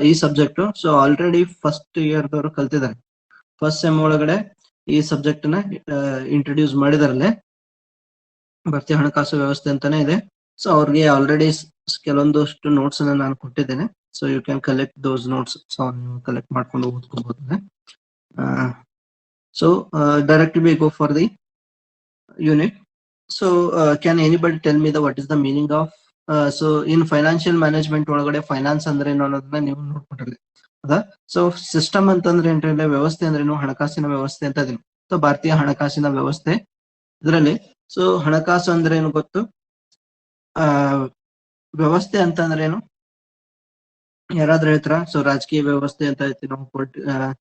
ಈ subject so already first year ದವರು ಕಲ್ತಿದ್ದಾರೆ. ಫಸ್ಟ್ ಸೆಮ್ ಒಳಗಡೆ ಈ ಸಬ್ಜೆಕ್ಟ್ ನ ಇಂಟ್ರೊಡ್ಯೂಸ್ ಮಾಡಿದಾರಲ್ಲೇ, ಭರ್ತಿ ಹಣಕಾಸು ವ್ಯವಸ್ಥೆ ಅಂತಾನೆ ಇದೆ. ಸೊ ಅವ್ರಿಗೆ ಆಲ್ರೆಡಿ ಕೆಲವೊಂದಷ್ಟು ನೋಟ್ಸ್ ಅನ್ನ ನಾನು ಕೊಟ್ಟಿದ್ದೇನೆ. So you can collect those notes. So ನೀವು ಕಲೆಕ್ಟ್ ಮಾಡ್ಕೊಂಡು ಓದ್ಕೋಬಹುದು. So directly we go for the unit. So can anybody tell me what is the meaning of so in financial management ಒಳಗಡೆ finance ಅಂದ್ರೆ ಏನು ಅನ್ನೋದನ್ನ ನೀವು ನೋಡ್ಕೊಂಡ್ರಿ ಹೌದಾ. ಸೊ ಸಿಸ್ಟಮ್ ಅಂತಂದ್ರೆ ಏನ್ರಿ, ವ್ಯವಸ್ಥೆ ಅಂದ್ರೇನು, ಹಣಕಾಸಿನ ವ್ಯವಸ್ಥೆ ಅಂತ ಇದೀನಿ. ಸೊ ಭಾರತೀಯ ಹಣಕಾಸಿನ ವ್ಯವಸ್ಥೆ ಇದರಲ್ಲಿ ಸೊ ಹಣಕಾಸು ಅಂದ್ರೆ ಏನು ಗೊತ್ತು, ವ್ಯವಸ್ಥೆ ಅಂತಂದ್ರೆ ಏನು ಯಾರಾದ್ರೂ ಹೇಳ್ತಾರ? ಸೊ ರಾಜಕೀಯ ವ್ಯವಸ್ಥೆ ಅಂತ ಹೇಳ್ತೀವಿ ನಾವು,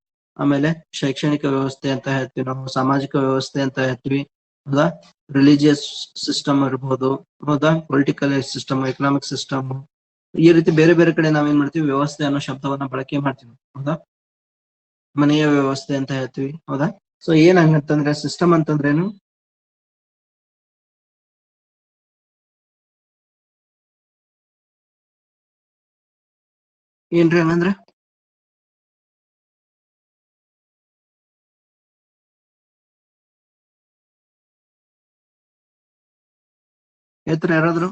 ಆಮೇಲೆ ಶೈಕ್ಷಣಿಕ ವ್ಯವಸ್ಥೆ ಅಂತ ಹೇಳ್ತೀವಿ ನಾವು, ಸಾಮಾಜಿಕ ವ್ಯವಸ್ಥೆ ಅಂತ ಹೇಳ್ತೀವಿ ಹೌದಾ, ರಿಲಿಜಿಯಸ್ ಸಿಸ್ಟಮ್ ಇರ್ಬೋದು ಹೌದಾ, ಪೊಲಿಟಿಕಲ್ ಸಿಸ್ಟಮ್, ಎಕನಾಮಿಕ್ ಸಿಸ್ಟಮ್, ಈ ರೀತಿ ಬೇರೆ ಬೇರೆ ಕಡೆ ನಾವೇನ್ ಮಾಡ್ತೀವಿ, ವ್ಯವಸ್ಥೆ ಅನ್ನೋ ಶಬ್ದವನ್ನ ಬಳಕೆ ಮಾಡ್ತೀವಿ ಹೌದಾ. ಮನೆಯ ವ್ಯವಸ್ಥೆ ಅಂತ ಹೇಳ್ತೀವಿ ಹೌದಾ. ಸೊ ಏನಾಗತ್ತಂದ್ರೆ ಸಿಸ್ಟಮ್ ಅಂತಂದ್ರೇನು, ಏನ್ರಿ ಹಂಗಂದ್ರೆ ಹೇಳ್ತಾರೆ ಯಾರಾದ್ರು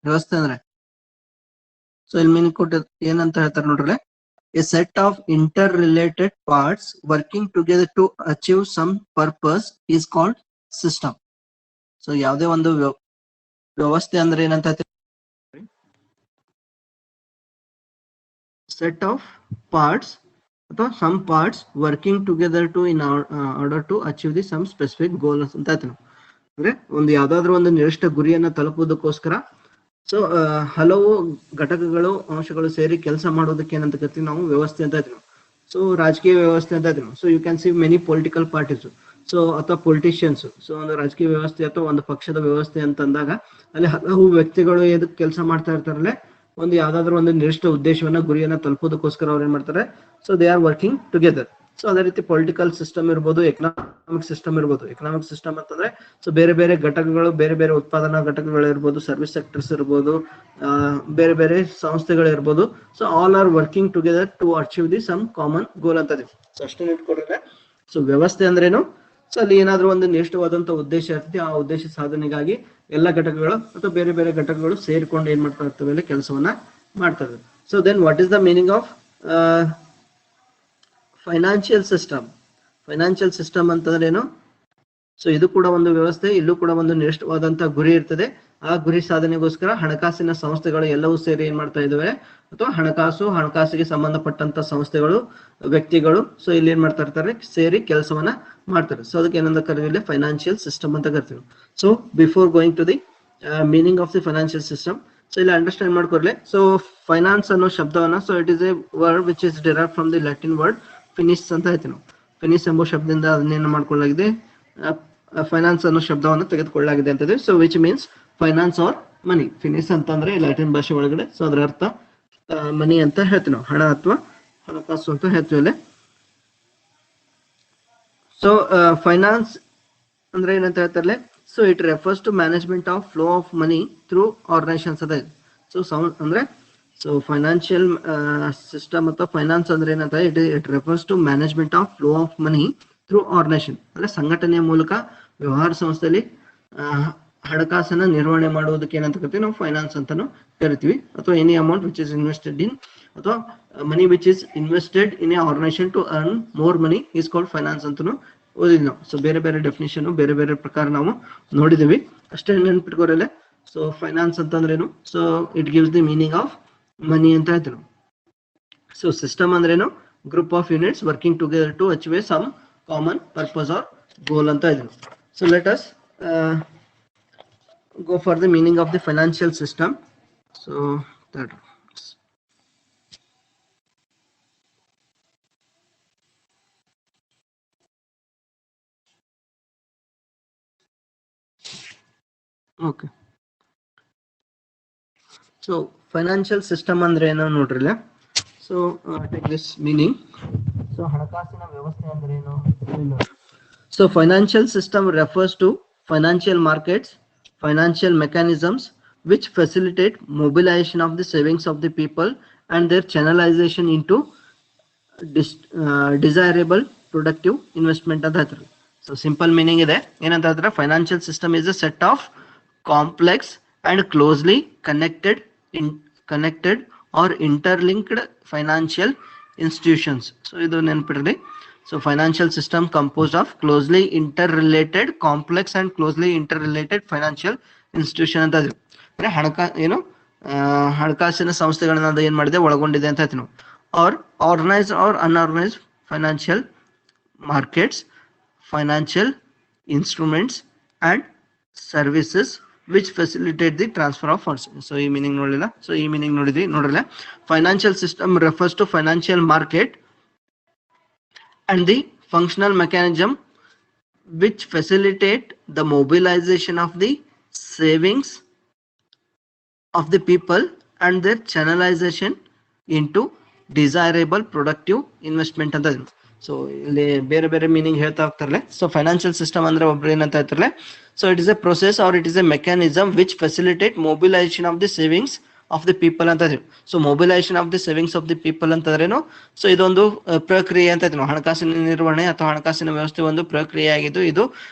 ವ್ಯವಸ್ಥೆ ಅಂದ್ರೆ? ಸೊ ಇಲ್ಲಿ ಮೀನಿಂಗ್ ಕೊಟ್ಟ ಏನಂತ ಹೇಳ್ತಾರೆ ನೋಡ್ರಿ, a set of interrelated parts working together to achieve some purpose is called system. So ಯಾವುದೇ ಒಂದು ವ್ಯವಸ್ಥೆ ಅಂದ್ರೆ ಏನಂತ ಹೇಳ್ತೀವಿ, ಸೆಟ್ ಆಫ್ ಪಾರ್ಟ್ಸ್ ಅಥವಾ some parts working together to in order to achieve the some specific goal ಅಂತ ಹೇಳ್ತೀವಿ. ಅಂದ್ರೆ ಒಂದು ಯಾವ್ದಾದ್ರು ಒಂದು ನಿರ್ದಿಷ್ಟ ಗುರಿಯನ್ನ ತಲುಪುವುದಕ್ಕೋಸ್ಕರ ಸೊ ಹಲವು ಘಟಕಗಳು ಅಂಶಗಳು ಸೇರಿ ಕೆಲಸ ಮಾಡೋದಕ್ಕೆ ಏನಂತ ಕರಿತೀವಿ ನಾವು, ವ್ಯವಸ್ಥೆ ಅಂತ ಹೇಳ್ತೀವಿ. ಸೊ ರಾಜಕೀಯ ವ್ಯವಸ್ಥೆ ಅಂತ ಹೇಳ್ತೀವಿ. So you can see many political parties so ಅಥವಾ ಪೊಲಿಟಿಷಿಯನ್ಸ್. ಸೊ ಒಂದು ರಾಜಕೀಯ ವ್ಯವಸ್ಥೆ ಅಥವಾ ಒಂದು ಪಕ್ಷದ ವ್ಯವಸ್ಥೆ ಅಂತಂದಾಗ ಅಲ್ಲಿ ಹಲವು ವ್ಯಕ್ತಿಗಳು ಎದಕ್ಕೆ ಕೆಲಸ ಮಾಡ್ತಾ ಇರ್ತಾರಲ್ಲೇ, ಒಂದು ಯಾವ್ದಾದ್ರು ಒಂದು ನಿರ್ದಿಷ್ಟ ಉದ್ದೇಶವನ್ನ ಗುರಿಯನ್ನ ತಲುಪೋದಕ್ಕೋಸ್ಕರ ಅವ್ರು ಏನ್ ಮಾಡ್ತಾರೆ, so they R working together. So ಅದೇ ರೀತಿ ಪೊಲಿಟಿಕಲ್ ಸಿಸ್ಟಮ್ ಇರ್ಬೋದು, ಎಕನಾಮಿಕ್ ಸಿಸ್ಟಮ್ ಇರ್ಬೋದು. ಎಕನಾಮಿಕ್ ಸಿಸ್ಟಮ್ ಅಂತಂದ್ರೆ ಸೊ ಬೇರೆ ಬೇರೆ ಘಟಕಗಳು, ಬೇರೆ ಬೇರೆ ಉತ್ಪಾದನಾ ಘಟಕಗಳು ಇರ್ಬೋದು, ಸರ್ವಿಸ್ ಸೆಕ್ಟರ್ಸ್ ಇರ್ಬೋದು, ಬೇರೆ ಬೇರೆ ಸಂಸ್ಥೆಗಳು ಇರ್ಬೋದು. So all are working together to achieve the some common goal ಅಂತ ಇದೀವಿ. ಸೊ ಅಷ್ಟೇ ಇಟ್ಕೊಡ್ರೆ. ಸೊ ವ್ಯವಸ್ಥೆ ಅಂದ್ರೇನು, ಸೊ ಅಲ್ಲಿ ಏನಾದ್ರೂ ಒಂದು ನಿರ್ದಿಷ್ಟವಾದಂತ ಉದ್ದೇಶ ಇರ್ತದೆ, ಆ ಉದ್ದೇಶ ಸಾಧನೆಗಾಗಿ ಎಲ್ಲ ಘಟಕಗಳು ಅಥವಾ ಬೇರೆ ಬೇರೆ ಘಟಕಗಳು ಸೇರಿಕೊಂಡು ಏನ್ ಮಾಡ್ತಾ ಇರ್ತವೆ, ಅಲ್ಲಿ ಕೆಲಸವನ್ನ ಮಾಡ್ತಾ ಇರ್ತವೆ. So then what is the meaning of financial system? Financial system ಅಂತಂದ್ರೆ ಏನು? ಸೊ ಇದು ಕೂಡ ಒಂದು ವ್ಯವಸ್ಥೆ, ಇಲ್ಲೂ ಕೂಡ ಒಂದು ನಿರ್ದಿಷ್ಟವಾದಂತಹ ಗುರಿ ಇರ್ತದೆ. ಆ ಗುರಿ ಸಾಧನೆಗೋಸ್ಕರ ಹಣಕಾಸಿನ ಸಂಸ್ಥೆಗಳು ಎಲ್ಲವೂ ಸೇರಿ ಏನ್ ಮಾಡ್ತಾ ಇದಾವೆ, ಅಥವಾ ಹಣಕಾಸಿಗೆ ಸಂಬಂಧಪಟ್ಟಂತ ಸಂಸ್ಥೆಗಳು, ವ್ಯಕ್ತಿಗಳು ಸೊ ಇಲ್ಲಿ ಏನ್ ಮಾಡ್ತಾ ಇರ್ತಾರೆ, ಸೇರಿ ಕೆಲಸವನ್ನ ಮಾಡ್ತಾರೆ. ಸೊ ಅದಕ್ಕೆ ಏನಂತ ಕರೀತೀವಿ, ಫೈನಾನ್ಷಿಯಲ್ ಸಿಸ್ಟಮ್ ಅಂತ ಕರಿತೀವಿ. So before going to the meaning of the financial system, so ಇಲ್ಲಿ ಅಂಡರ್ಸ್ಟ್ಯಾಂಡ್ ಮಾಡ್ಕೊರ್ಲಿ. ಸೊ ಫೈನಾನ್ಸ್ ಅನ್ನೋ ಶಬ್ದವನ್ನ, so it is a word which is derive from the Latin word finis ಅಂತ ಹೇಳ್ತೀವಿ ನಾವು. ಫಿನಿಸ್ ಎಂಬ ಶಬ್ದದಿಂದ ಅದನ್ನೇನು ಮಾಡ್ಕೊಳ್ಳಲಾಗಿದೆ, ಫೈನಾನ್ಸ್ ಅನ್ನೋ ಶಬ್ದವನ್ನು ತೆಗೆದುಕೊಳ್ಳಲಾಗಿದೆ ಅಂತಂದ್ರೆ. So which means finance or money. Finis ಅಂತಂದ್ರೆ ಲ್ಯಾಟಿನ್ ಭಾಷೆ ಒಳಗಡೆ ಸೊ ಅದರ ಅರ್ಥ ಮನಿ ಅಂತ ಹೇಳ್ತೀವಿ ನಾವು, ಹಣ ಅಥವಾ ಹಣಕಾಸು ಅಂತ ಹೇಳ್ತೀವಿ ಅಲ್ಲಿ. ಸೊ ಫೈನಾನ್ಸ್ ಅಂದ್ರೆ ಏನಂತ ಹೇಳ್ತಾರಲ್ಲ, so it refers to management of flow of money through organisations ಅದ. ಸೊ ಅಂದ್ರೆ ಸೊ ಫೈನಾನ್ಷಿಯಲ್ ಸಿಸ್ಟಮ್ ಅಥವಾ ಫೈನಾನ್ಸ್ ಅಂದ್ರೆ ಏನಂತ, it refers to management of flow of money through organisation. ಅಂದ್ರೆ ಸಂಘಟನೆಯ ಮೂಲಕ ವ್ಯವಹಾರ ಸಂಸ್ಥೆಯಲ್ಲಿ ಹಣಕಾಸನ್ನ ನಿರ್ವಹಣೆ ಮಾಡುವುದಕ್ಕೆ ಏನಂತ ಕರಿತೀವಿ ನಾವು, ಫೈನಾನ್ಸ್ ಅಂತಾನು ಕರಿತೀವಿ. ಅಥವಾ any amount which is invested in, ಅಥವಾ money which is invested in a organisation to earn more money is called finance ಅಂತಾನು ಓದಿದ್ವಿ ನಾವು. ಸೊ ಬೇರೆ ಬೇರೆ ಡೆಫಿನೇಷನ್, ಬೇರೆ ಬೇರೆ ಪ್ರಕಾರ ನಾವು ನೋಡಿದೀವಿ. ಅಷ್ಟೇ ನೆನ್ಪಿಟ್ಕೋರಲ್ಲ. ಸೊ ಫೈನಾನ್ಸ್ ಅಂತಂದ್ರೇನು, so it gives the meaning of money ಅಂತ ಹೇಳ್ತೀವಿ. ಸೊ ಸಿಸ್ಟಮ್ ಅಂದ್ರೇನು, group of units working together to achieve some common purpose or goal ಅಂತ ಇದ್ರು. So let us go for the meaning of the financial system. So that okay. So financial system andre eno nodrilla. So take this meaning. So ಹಣಕಾಸಿನ ವ್ಯವಸ್ಥೆ ಅಂದ್ರೆ ಏನು? So financial system refers to financial markets, financial mechanisms which facilitate mobilization of the savings of the people and their channelization into desirable productive investment ಅಂತ ಹೇಳ್ತಾರೆ. So simple meaning ಇದೆ ಏನಂತ ಹೇಳಿದ್ರೆ financial system is a set of complex and closely connected or interlinked financial institutions. So ಇದು ನೆನಪಿಡ್ರಿ. So financial system composed of closely interrelated complex and closely interrelated financial institution ಅಂತ ಇದ್ರು. ಅಂದ್ರೆ ಹಣಕಾಸಿನ ಸಂಸ್ಥೆಗಳನ್ನ ಅದು ಏನ್ ಮಾಡಿದೆ ಒಳಗೊಂಡಿದೆ ಅಂತ ಹೇಳ್ತೀವಿ ನಾವು. Or organised or unorganised financial markets, financial instruments and services which facilitate the transfer of funds. So ಈ ಮೀನಿಂಗ್ ನೋಡಲಿಲ್ಲ. ಸೊ ಈ ಮೀನಿಂಗ್ ನೋಡಿರಲ್ಲ. Financial system refers to financial market and the functional mechanism which facilitate the mobilization of the savings of the people and their channelization into desirable productive investment ಅಂತ. So ಇಲ್ಲಿ ಬೇರೆ ಬೇರೆ meaning ಹೇಳ್ತಾ ಹೋಗ್ತಾರಲ್ಲ. So financial system ಅಂದ್ರೆ ಒಬ್ರು ಏನಂತ ಹೇಳ್ತಾರಲ್ಲ. So it is a process or it is a mechanism which facilitate mobilisation of the savings of the people ಅಂತ ಹೇಳಿ. So mobilisation of the savings of the people ಅಂತಂದ್ರೇನು? So ಇದೊಂದು ಪ್ರಕ್ರಿಯೆ ಅಂತ ಹೇಳ್ತೀವಿ. ಹಣಕಾಸಿನ ನಿರ್ವಹಣೆ ಅಥವಾ ಹಣಕಾಸಿನ ವ್ಯವಸ್ಥೆ ಒಂದು ಪ್ರಕ್ರಿಯೆ ಆಗಿದ್ದು ಇದು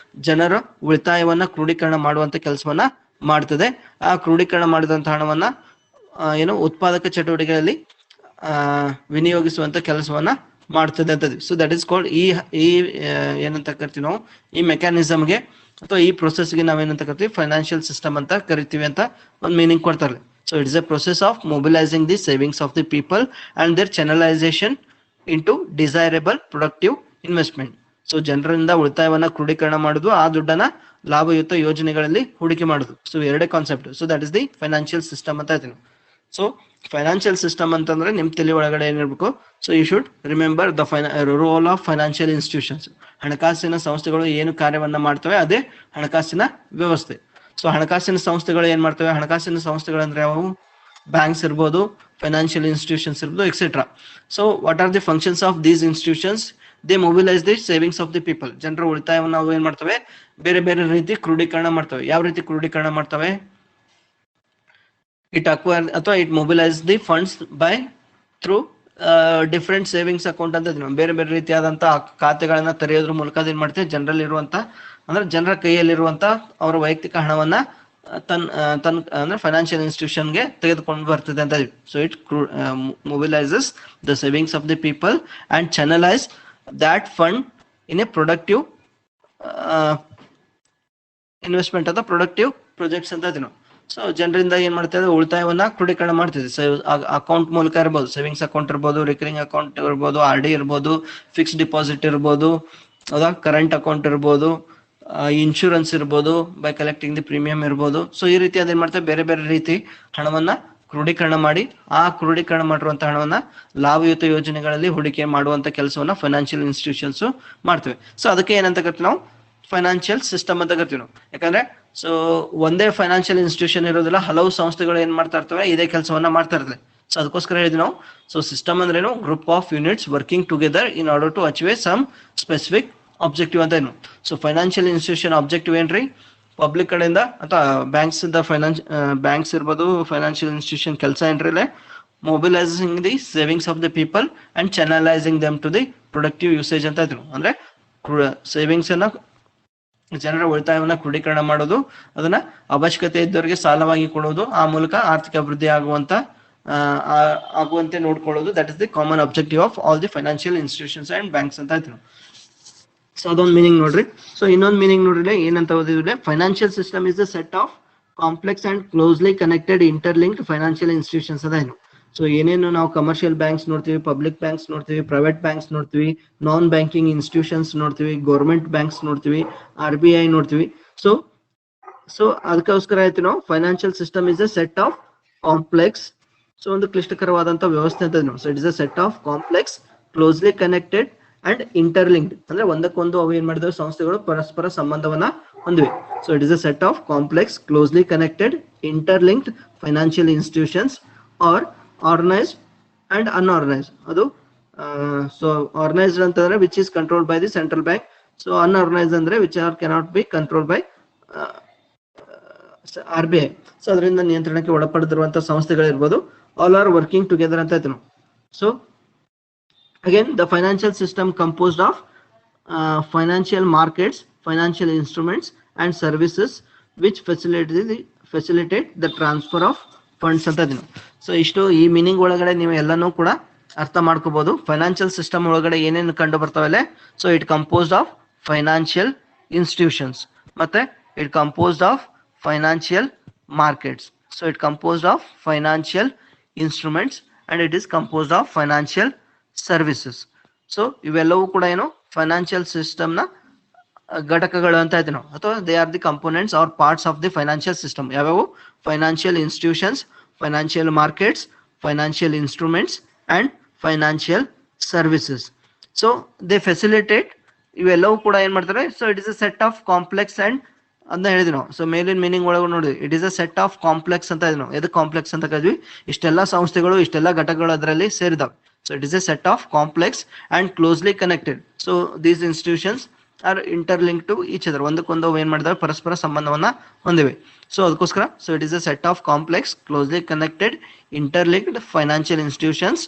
ಜನರ ಉಳಿತಾಯವನ್ನ ಕ್ರೋಢೀಕರಣ ಮಾಡುವಂತ ಕೆಲಸವನ್ನ ಮಾಡ್ತದೆ. ಆ ಕ್ರೋಢೀಕರಣ ಮಾಡಿದಂತ ಹಣವನ್ನ ಉತ್ಪಾದಕ ಚಟುವಟಿಕೆಗಳಲ್ಲಿ ವಿನಿಯೋಗಿಸುವಂತ ಕೆಲಸವನ್ನ ಮಾಡ್ತದೆ ಅಂತ. ಸೊ ದಟ್ ಇಸ್ ಕಾಲ್ಡ್ ಈ ಏನಂತ ಕರಿತೀವಿ ನಾವು, ಈ ಮೆಕ್ಯಾನಿಸಮ್ಗೆ ಅಥವಾ ಈ ಪ್ರೊಸೆಸ್ಗೆ ನಾವೇನಂತ ಕರಿತೀವಿ, ಫೈನಾನ್ಷಿಯಲ್ ಸಿಸ್ಟಮ್ ಅಂತ ಕರಿತೀವಿ ಅಂತ ಒಂದು ಮೀನಿಂಗ್ ಕೊಡ್ತಾರೆ. So it is a process of mobilizing the savings of the people and their channelization into desirable productive investment. So ಜನರಿಂದ ಉಳಿತಾಯವನ್ನ ಕ್ರೋಢೀಕರಣ ಮಾಡುದು, ಆ ದುಡ್ಡನ್ನ ಲಾಭಯುತ ಯೋಜನೆಗಳಲ್ಲಿ ಹೂಡಿಕೆ ಮಾಡುದು. ಸೊ ಎರಡೇ concept. So that is the financial system ಅಂತ ಹೇಳ್ತೀನಿ. ಸೊ ಫೈನಾನ್ಷಿಯಲ್ ಸಿಸ್ಟಮ್ ಅಂತಂದ್ರೆ ನಿಮ್ ತಲೆ ಒಳಗಡೆ ಏನಿರ್ಬೇಕು? So you should remember the role of financial institutions. ಹಣಕಾಸಿನ ಸಂಸ್ಥೆಗಳು ಏನು ಕಾರ್ಯವನ್ನ ಮಾಡ್ತವೆ ಅದೇ ಹಣಕಾಸಿನ ವ್ಯವಸ್ಥೆ. ಸೊ ಹಣಕಾಸಿನ ಸಂಸ್ಥೆಗಳು ಏನ್ ಮಾಡ್ತವೆ? ಹಣಕಾಸಿನ ಸಂಸ್ಥೆಗಳು ಅಂದ್ರೆ ಅವು ಬ್ಯಾಂಕ್ಸ್ ಇರ್ಬೋದು, ಫೈನಾನ್ಷಿಯಲ್ ಇನ್ಸ್ಟಿಟ್ಯೂಷನ್ಸ್ ಇರ್ಬೋದು, etcetera. So what are the functions of these institutions? They mobilise the savings of the people. ಜನರ ಉಳಿತಾಯವನ್ನು ನಾವು ಏನ್ ಮಾಡ್ತವೆ? ಬೇರೆ ಬೇರೆ ರೀತಿ ಕ್ರೋಢೀಕರಣ ಮಾಡ್ತವೆ. ಯಾವ ರೀತಿ ಕ್ರೋಢೀಕರಣ ಮಾಡ್ತವೆ? ಇಟ್ ಅಕ್ವೈರ್ ಅಥವಾ it mobilise the funds by through different savings account ಅಂತ. ಬೇರೆ ಬೇರೆ ರೀತಿಯಾದಂತಹ ಖಾತೆಗಳನ್ನ ತೆರೆಯೋದ್ರ ಮೂಲಕ ಏನ್ ಮಾಡ್ತೇವೆ? ಜನರಲ್ಲಿ ಇರುವಂತ ಅಂದ್ರೆ ಜನರ ಕೈಯಲ್ಲಿರುವಂತ ಅವರ ವೈಯಕ್ತಿಕ ಹಣವನ್ನ ಅಂದ್ರೆ ಫೈನಾನ್ಷಿಯಲ್ ಇನ್ಸ್ಟಿಟ್ಯೂಷನ್ಗೆ ತೆಗೆದುಕೊಂಡು ಬರ್ತದೆ ಅಂತ. So it mobilises the savings of the people and channelise that fund in a productive investment ಅಥವಾ ಪ್ರೊಡಕ್ಟಿವ್ ಪ್ರೊಜೆಕ್ಟ್ಸ್ ಅಂತ ಇದೀವಿ. ಸೊ ಜನರಿಂದ ಏನ್ ಮಾಡ್ತಾ ಉಳಿತಾಯವನ್ನ ಕ್ರೋಢೀಕರಣ ಮಾಡ್ತಿದೆ. ಅಕೌಂಟ್ ಮೂಲಕ ಇರ್ಬೋದು, ಸೇವಿಂಗ್ಸ್ ಅಕೌಂಟ್ ಇರ್ಬೋದು, ರಿಕರಿಂಗ್ ಅಕೌಂಟ್ ಇರ್ಬೋದು, RD ಇರ್ಬೋದು, ಫಿಕ್ಸ್ಡ್ ಡಿಪಾಸಿಟ್ ಇರ್ಬೋದು, ಹೌದಾ, ಕರೆಂಟ್ ಅಕೌಂಟ್ ಇರ್ಬೋದು, ಇನ್ಶೂರೆನ್ಸ್ ಇರ್ಬೋದು, ಬೈ ಕಲೆಕ್ಟಿಂಗ್ ದಿ ಪ್ರೀಮಿಯಂ ಇರ್ಬೋದು. ಸೊ ಈ ರೀತಿ ಅದೇನ್ ಮಾಡ್ತೇವೆ? ಬೇರೆ ಬೇರೆ ರೀತಿ ಹಣವನ್ನ ಕ್ರೋಢೀಕರಣ ಮಾಡಿ ಆ ಕ್ರೋಢೀಕರಣ ಮಾಡಿರುವಂತಹ ಹಣವನ್ನ ಲಾಭಯುತ ಯೋಜನೆಗಳಲ್ಲಿ ಹೂಡಿಕೆ ಮಾಡುವಂತ ಕೆಲಸವನ್ನ ಫೈನಾನ್ಷಿಯಲ್ ಇನ್ಸ್ಟಿಟ್ಯೂಷನ್ಸ್ ಮಾಡ್ತೇವೆ. ಸೊ ಅದಕ್ಕೆ ಏನಂತ ಕರಿತೀವಿ ನಾವು? ಫೈನಾನ್ಷಿಯಲ್ ಸಿಸ್ಟಮ್ ಅಂತ ಕರಿತೀವಿ ನಾವು. ಯಾಕಂದ್ರೆ ಸೊ ಒಂದೇ ಫೈನಾನ್ಷಿಯಲ್ ಇನ್ಸ್ಟಿಟ್ಯೂಷನ್ ಇರೋದಿಲ್ಲ, ಹಲವು ಸಂಸ್ಥೆಗಳು ಏನ್ ಮಾಡ್ತಾ ಇರ್ತವೆ? ಇದೇ ಕೆಲಸವನ್ನ ಮಾಡ್ತಾ ಇರ್ತವೆ. ಸೊ ಅದಕ್ಕೋಸ್ಕರ ಹೇಳಿದ್ವಿ ನಾವು. ಸೊ ಸಿಸ್ಟಮ್ ಅಂದ್ರೇನು? Group of units working together in order to achieve some specific objective ಅಂತ ಏನು. ಸೊ ಫೈನಾನ್ಷಿಯಲ್ ಇನ್ಸ್ಟಿಟ್ಯೂಷನ್ ಆಬ್ಜೆಕ್ಟಿವ್ ಏನ್ರಿ? ಪಬ್ಲಿಕ್ ಕಡೆಯಿಂದ ಅಥವಾ ಬ್ಯಾಂಕ್ಸ್ ಇರ್ಬೋದು, ಫೈನಾನ್ಷಿಯಲ್ ಇನ್ಸ್ಟಿಟ್ಯೂಷನ್ ಕೆಲಸ ಏನ್ರಿ? Mobilising the savings of the people and channelising them to the productive usage ಅಂತ ಇದ್ರು. ಅಂದ್ರೆ ಸೇವಿಂಗ್ಸ್ ಅನ್ನ, ಜನರ ಉಳಿತಾಯವನ್ನ ಕ್ರೋಢೀಕರಣ ಮಾಡೋದು, ಅದನ್ನ ಅವಶ್ಯಕತೆ ಇದ್ದವರಿಗೆ ಸಾಲವಾಗಿ ಕೊಡೋದು, ಆ ಮೂಲಕ ಆರ್ಥಿಕ ಅಭಿವೃದ್ಧಿ ಆಗುವಂತೆ ನೋಡ್ಕೊಳ್ಳೋದು. That is the common objective of all the financial institutions and banks ಅಂತ ಇದ್ರು. ಸೊ ಅದೊಂದು ಮೀನಿಂಗ್ ನೋಡ್ರಿ. ಸೊ ಇನ್ನೊಂದು ಮೀನಿಂಗ್ ನೋಡ್ರಿ ಏನಂತ ಓದಿದ್ರೆ, financial system is the set of complex and closely connected interlinked financial institutions ಅದ ಏನು. ಸೊ ಏನೇನು ನಾವು ಕಮರ್ಷಿಯಲ್ ಬ್ಯಾಂಕ್ಸ್ ನೋಡ್ತೀವಿ, ಪಬ್ಲಿಕ್ ಬ್ಯಾಂಕ್ಸ್ ನೋಡ್ತೀವಿ, ಪ್ರೈವೇಟ್ ಬ್ಯಾಂಕ್ಸ್ ನೋಡ್ತೀವಿ, ನಾನ್ ಬ್ಯಾಂಕಿಂಗ್ ಇನ್ಸ್ಟಿಟ್ಯೂಷನ್ಸ್ ನೋಡ್ತೀವಿ, ಗೌರ್ಮೆಂಟ್ ಬ್ಯಾಂಕ್ಸ್ ನೋಡ್ತೀವಿ, RBI ನೋಡ್ತೀವಿ. ಸೊ ಅದಕ್ಕೋಸ್ಕರ ಆಯ್ತು ನಾವು financial system is a set of complex. So ಒಂದು ಕ್ಲಿಷ್ಟಕರವಾದಂತಹ ವ್ಯವಸ್ಥೆ ಅಂತ ನಾವು. So it is a set of complex, closely connected and interlinked. ಅಂದ್ರೆ ಒಂದಕ್ಕೊಂದು ಅವು ಏನ್ ಮಾಡಿದವು? ಸಂಸ್ಥೆಗಳು ಪರಸ್ಪರ ಸಂಬಂಧವನ್ನ ಹೊಂದಿವೆ. So it is a set of complex, closely connected, interlinked financial institutions are organised and unorganised. ಅದು ಸೊ ಆರ್ಗನೈಸ್ಡ್ ಅಂತಂದ್ರೆ which is controlled by the central bank. So unorganised ಅಂದ್ರೆ which are cannot be controlled by RBI. So ಅದರಿಂದ ನಿಯಂತ್ರಣಕ್ಕೆ ಒಳಪಡಿರುವಂತಹ ಸಂಸ್ಥೆಗಳಿರ್ಬೋದು, all are working together ಅಂತ ಆಯ್ತು. So again the financial system composed of financial markets, financial instruments and services which facilitate the transfer of funds ಅಂತ ಇದೀನಿ. So ಇಷ್ಟು ಈ meaning ಒಳಗಡೆ ನೀವು ಎಲ್ಲಾನು ಕೂಡ ಅರ್ಥ ಮಾಡ್ಕೋಬಹುದು. ಫೈನಾನ್ಷಿಯಲ್ ಸಿಸ್ಟಮ್ ಒಳಗಡೆ ಏನೇನು ಕಂಡು ಬರ್ತಾವಲ್ಲ, so it composed of financial institutions, ಮತ್ತೆ it composed of financial markets, so it composed of financial instruments and it is composed of financial services. So ಇವೆಲ್ಲವೂ ಕೂಡ ಏನು ಫೈನಾನ್ಷಿಯಲ್ ಸಿಸ್ಟಮ್ ನ ಘಟಕಗಳು ಅಂತ ಇದ್ದೀವಿ ನಾವು, ಅಥವಾ they are the components or parts of the financial system. ಯಾವ್ಯಾವು? Financial institutions, financial markets, financial instruments and financial services. So they facilitate, ಇವೆಲ್ಲವೂ ಕೂಡ ಏನ್ ಮಾಡ್ತಾರೆ? So it is a set of complex and ಅಂತ ಹೇಳಿದ್ವಿ ನಾವು. ಸೊ ಮೇಲಿನ meaning ಒಳಗೆ ನೋಡಿ, it is a set of complex ಅಂತ ಇದ್ವಿ ನಾವು. ಎದಕ್ಕೆ ಕಾಂಪ್ಲೆಕ್ಸ್ ಅಂತ ಕರಿದ್ವಿ? ಇಷ್ಟೆಲ್ಲ ಸಂಸ್ಥೆಗಳು, ಇಷ್ಟೆಲ್ಲ ಘಟಕಗಳು ಅದರಲ್ಲಿ ಸೇರಿದಾವೆ. So it is a set of complex and closely connected. So these institutions are interlinked to each other. ಒಂದಕ್ಕೊಂದು ಏನ್ ಮಾಡಿದಾವೆ? ಪರಸ್ಪರ ಸಂಬಂಧವನ್ನ ಹೊಂದಿವೆ. ಸೊ ಅದಕ್ಕೋಸ್ಕರ so it is a set of complex, closely connected, interlinked financial institutions,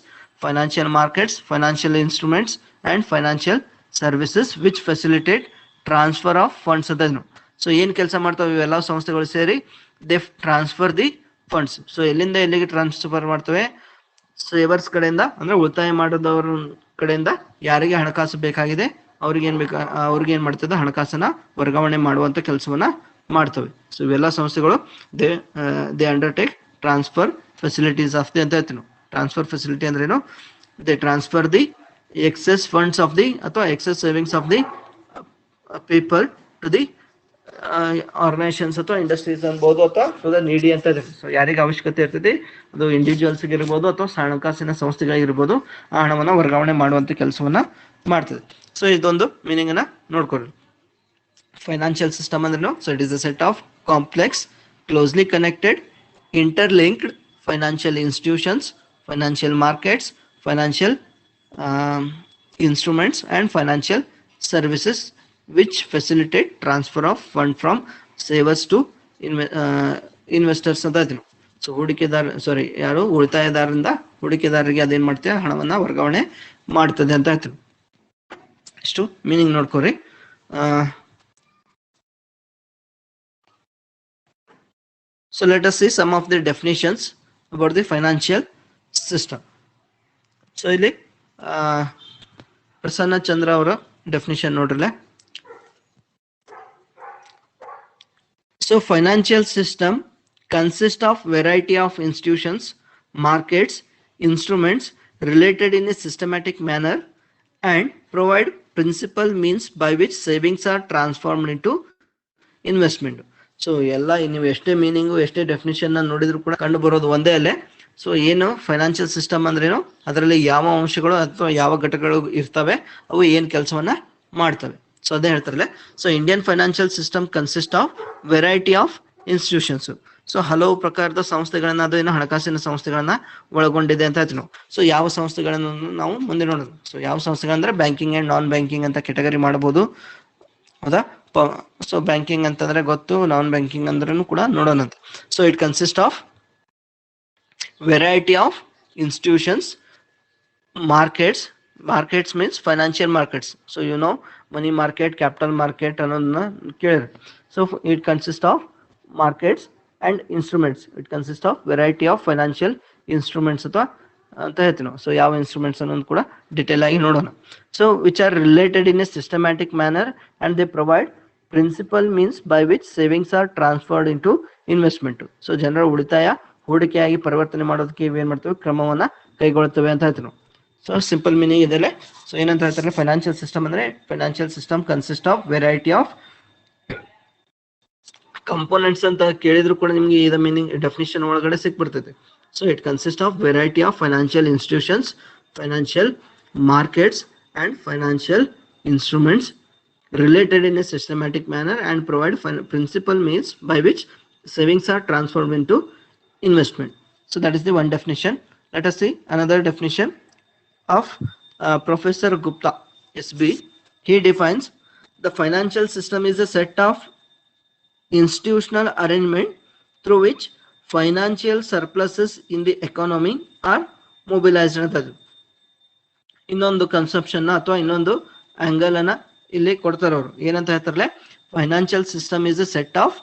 financial markets, financial instruments and financial services which facilitate transfer of funds ಅಂತ ಇದ್ನು. So ಏನ್ ಕೆಲಸ ಮಾಡ್ತಾವೆ ಇವೆಲ್ಲ ಸಂಸ್ಥೆಗಳು ಸೇರಿ? They transfer the funds. So ಎಲ್ಲಿಂದ ಎಲ್ಲಿಗೆ ಟ್ರಾನ್ಸ್ಫರ್ ಮಾಡ್ತವೆ? ಸೇವರ್ಸ್ ಕಡೆಯಿಂದ, ಅಂದ್ರೆ ಉಳಿತಾಯ ಮಾಡೋದವ್ರ ಕಡೆಯಿಂದ ಯಾರಿಗೆ ಹಣಕಾಸು ಬೇಕಾಗಿದೆ ಅವ್ರಿಗೆ ಏನ್ ಮಾಡ್ತದೆ? ಹಣಕಾಸನ್ನ ವರ್ಗಾವಣೆ ಮಾಡುವಂತ ಕೆಲಸವನ್ನ ಮಾಡ್ತವೆ. ಸೊ ಇವೆಲ್ಲ ಸಂಸ್ಥೆಗಳು they undertake transfer facilities of the ಅಂತ ಹೇಳ್ತೀವಿ ನಾವು. ಟ್ರಾನ್ಸ್ಫರ್ ಫೆಸಿಲಿಟಿ ಅಂದ್ರೆ ಏನು? They transfer the excess funds of the ಅಥವಾ excess savings of the people to the organisations ಅಥವಾ ಇಂಡಸ್ಟ್ರೀಸ್ ಅನ್ಬೋದು, ಅಥವಾ ನೀಡಿ ಅಂತ ಇದೆ. ಸೊ ಯಾರಿಗೆ ಅವಶ್ಯಕತೆ ಇರ್ತದೆ, ಅದು ಇಂಡಿವಿಜುವಲ್ಸ್ ಇರ್ಬೋದು ಅಥವಾ ಹಣಕಾಸಿನ ಸಂಸ್ಥೆಗಳಿರ್ಬೋದು, ಆ ಹಣವನ್ನ ವರ್ಗಾವಣೆ ಮಾಡುವಂತ ಕೆಲಸವನ್ನ ಮಾಡ್ತದೆ. ಸೊ ಇದೊಂದು ಮೀನಿಂಗ್ ಅನ್ನ ನೋಡ್ಕೊಳ್ಳಿ. ಫೈನಾನ್ಷಿಯಲ್ ಸಿಸ್ಟಮ್ ಅಂದ್ರೆ, so it is a set of complex, closely connected, interlinked financial institutions, financial markets, financial instruments and financial services which facilitate transfer of fund from savers to investors ಅಂತ ಹೇಳ್ತೀವಿ. So ಉಳಿತಾಯದಾರರಿಂದ ಹೂಡಿಕೆದಾರರಿಗೆ ಅದೇನ್ ಮಾಡ್ತೇವೆ? ಹಣವನ್ನ ವರ್ಗಾವಣೆ ಮಾಡ್ತದೆ ಅಂತ ಹೇಳ್ತೀವಿ. ಇಷ್ಟು meaning ನೋಡ್ಕೋರಿ. So let us see some of the definitions about the financial system. So ಇಲ್ಲಿ ಪ್ರಸನ್ನ ಚಂದ್ರ ಅವರ definition ನೋಡ್ರಲ್ಲ. So financial system consists of variety of institutions, markets, instruments related in a systematic manner and provide principal means by which savings are transformed into investment. So ಎಲ್ಲ ನೀವು ಎಷ್ಟೇ meaning ಎಷ್ಟೇ definition ನೋಡಿದ್ರು ಕೂಡ ಕಂಡು ಬರೋದು ಒಂದೇ ಅಲ್ಲೇ. ಸೊ ಏನು ಫೈನಾನ್ಷಿಯಲ್ ಸಿಸ್ಟಮ್ ಅಂದ್ರೇನು, ಅದರಲ್ಲಿ ಯಾವ ಅಂಶಗಳು ಅಥವಾ ಯಾವ ಘಟಕಗಳು ಇರ್ತವೆ, ಅವು ಏನ್ ಕೆಲಸವನ್ನ ಮಾಡ್ತವೆ. ಸೊ ಅದೇ ಹೇಳ್ತಾರಲ್ಲ. So Indian financial system consist of variety of institutions. So ಹಲವು ಪ್ರಕಾರದ ಸಂಸ್ಥೆಗಳನ್ನ, ಅದೇನು ಹಣಕಾಸಿನ ಸಂಸ್ಥೆಗಳನ್ನ ಒಳಗೊಂಡಿದೆ ಅಂತ ಹೇಳ್ತೀವಿ ನಾವು. ಸೊ ಯಾವ ಸಂಸ್ಥೆಗಳನ್ನು ನಾವು ಮುಂದೆ ನೋಡೋದು. ಸೊ ಯಾವ ಸಂಸ್ಥೆಗಳಂದ್ರೆ ಬ್ಯಾಂಕಿಂಗ್ ಅಂಡ್ ನಾನ್ ಬ್ಯಾಂಕಿಂಗ್ ಅಂತ ಕೆಟಗರಿ ಮಾಡಬಹುದು, ಹೌದಾ? ಸೊ ಬ್ಯಾಂಕಿಂಗ್ ಅಂತಂದ್ರೆ ಗೊತ್ತು, ನಾನ್ ಬ್ಯಾಂಕಿಂಗ್ ಅಂದ್ರೂ ಕೂಡ ನೋಡೋಣ. So it consist of variety of institutions, markets means financial markets. So you know money market, capital market ಅನ್ನೋದನ್ನ ಕೇಳಿದ್ರೆ. So it consist of markets and instruments. It consist of variety of financial instruments ಅಥವಾ ಅಂತ ಹೇಳ್ತೀವಿ ನಾವು. So ಯಾವ instruments ಅನ್ನೋದು ಕೂಡ detail ಆಗಿ ನೋಡೋಣ. So which are related in a systematic manner and they provide principal means by which savings are transferred into investment. So ಜನರ ಉಳಿತಾಯ ಹೂಡಿಕೆಯಾಗಿ ಪರಿವರ್ತನೆ ಮಾಡೋದಕ್ಕೆ ಇವೇನ್ ಮಾಡ್ತೇವೆ? ಕ್ರಮವನ್ನ ಕೈಗೊಳ್ಳುತ್ತವೆ ಅಂತ ಹೇಳ್ತೀವಿ ನಾವು. ಸೊ ಸಿಂಪಲ್ ಮೀನಿಂಗ್ ಇದೆಲ್ಲ. ಸೊ ಏನಂತ ಹೇಳ್ತಾರೆ? ಫೈನಾನ್ಷಿಯಲ್ ಸಿಸ್ಟಮ್ ಅಂದ್ರೆ, financial system consist of variety of components ಅಂತ ಕೇಳಿದ್ರು ಕೂಡ ನಿಮ್ಗೆ ಇದ ಮೀನಿಂಗ್ ಡೆಫಿನಿಷನ್ ಒಳಗಡೆ ಸಿಕ್ಬಿಡ್ತೈತೆ. So it consists of variety of financial institutions, financial markets and financial instruments related in a systematic manner and provide principal means by which savings are transformed into investment. So that is the one definition. Let us see another definition of Professor Gupta SB. He defines the financial system is a set of institutional arrangement through which financial surpluses in the economy are mobilised ಅಂತ ಇನ್ನೊಂದು conception ಅಥವಾ ಇನ್ನೊಂದು angle ಅನ್ನ ಇಲ್ಲಿ ಕೊಡ್ತಾರೆ ಅವರು. ಏನಂತ ಹೇಳ್ತಾರಲ್ಲ, financial system is a set of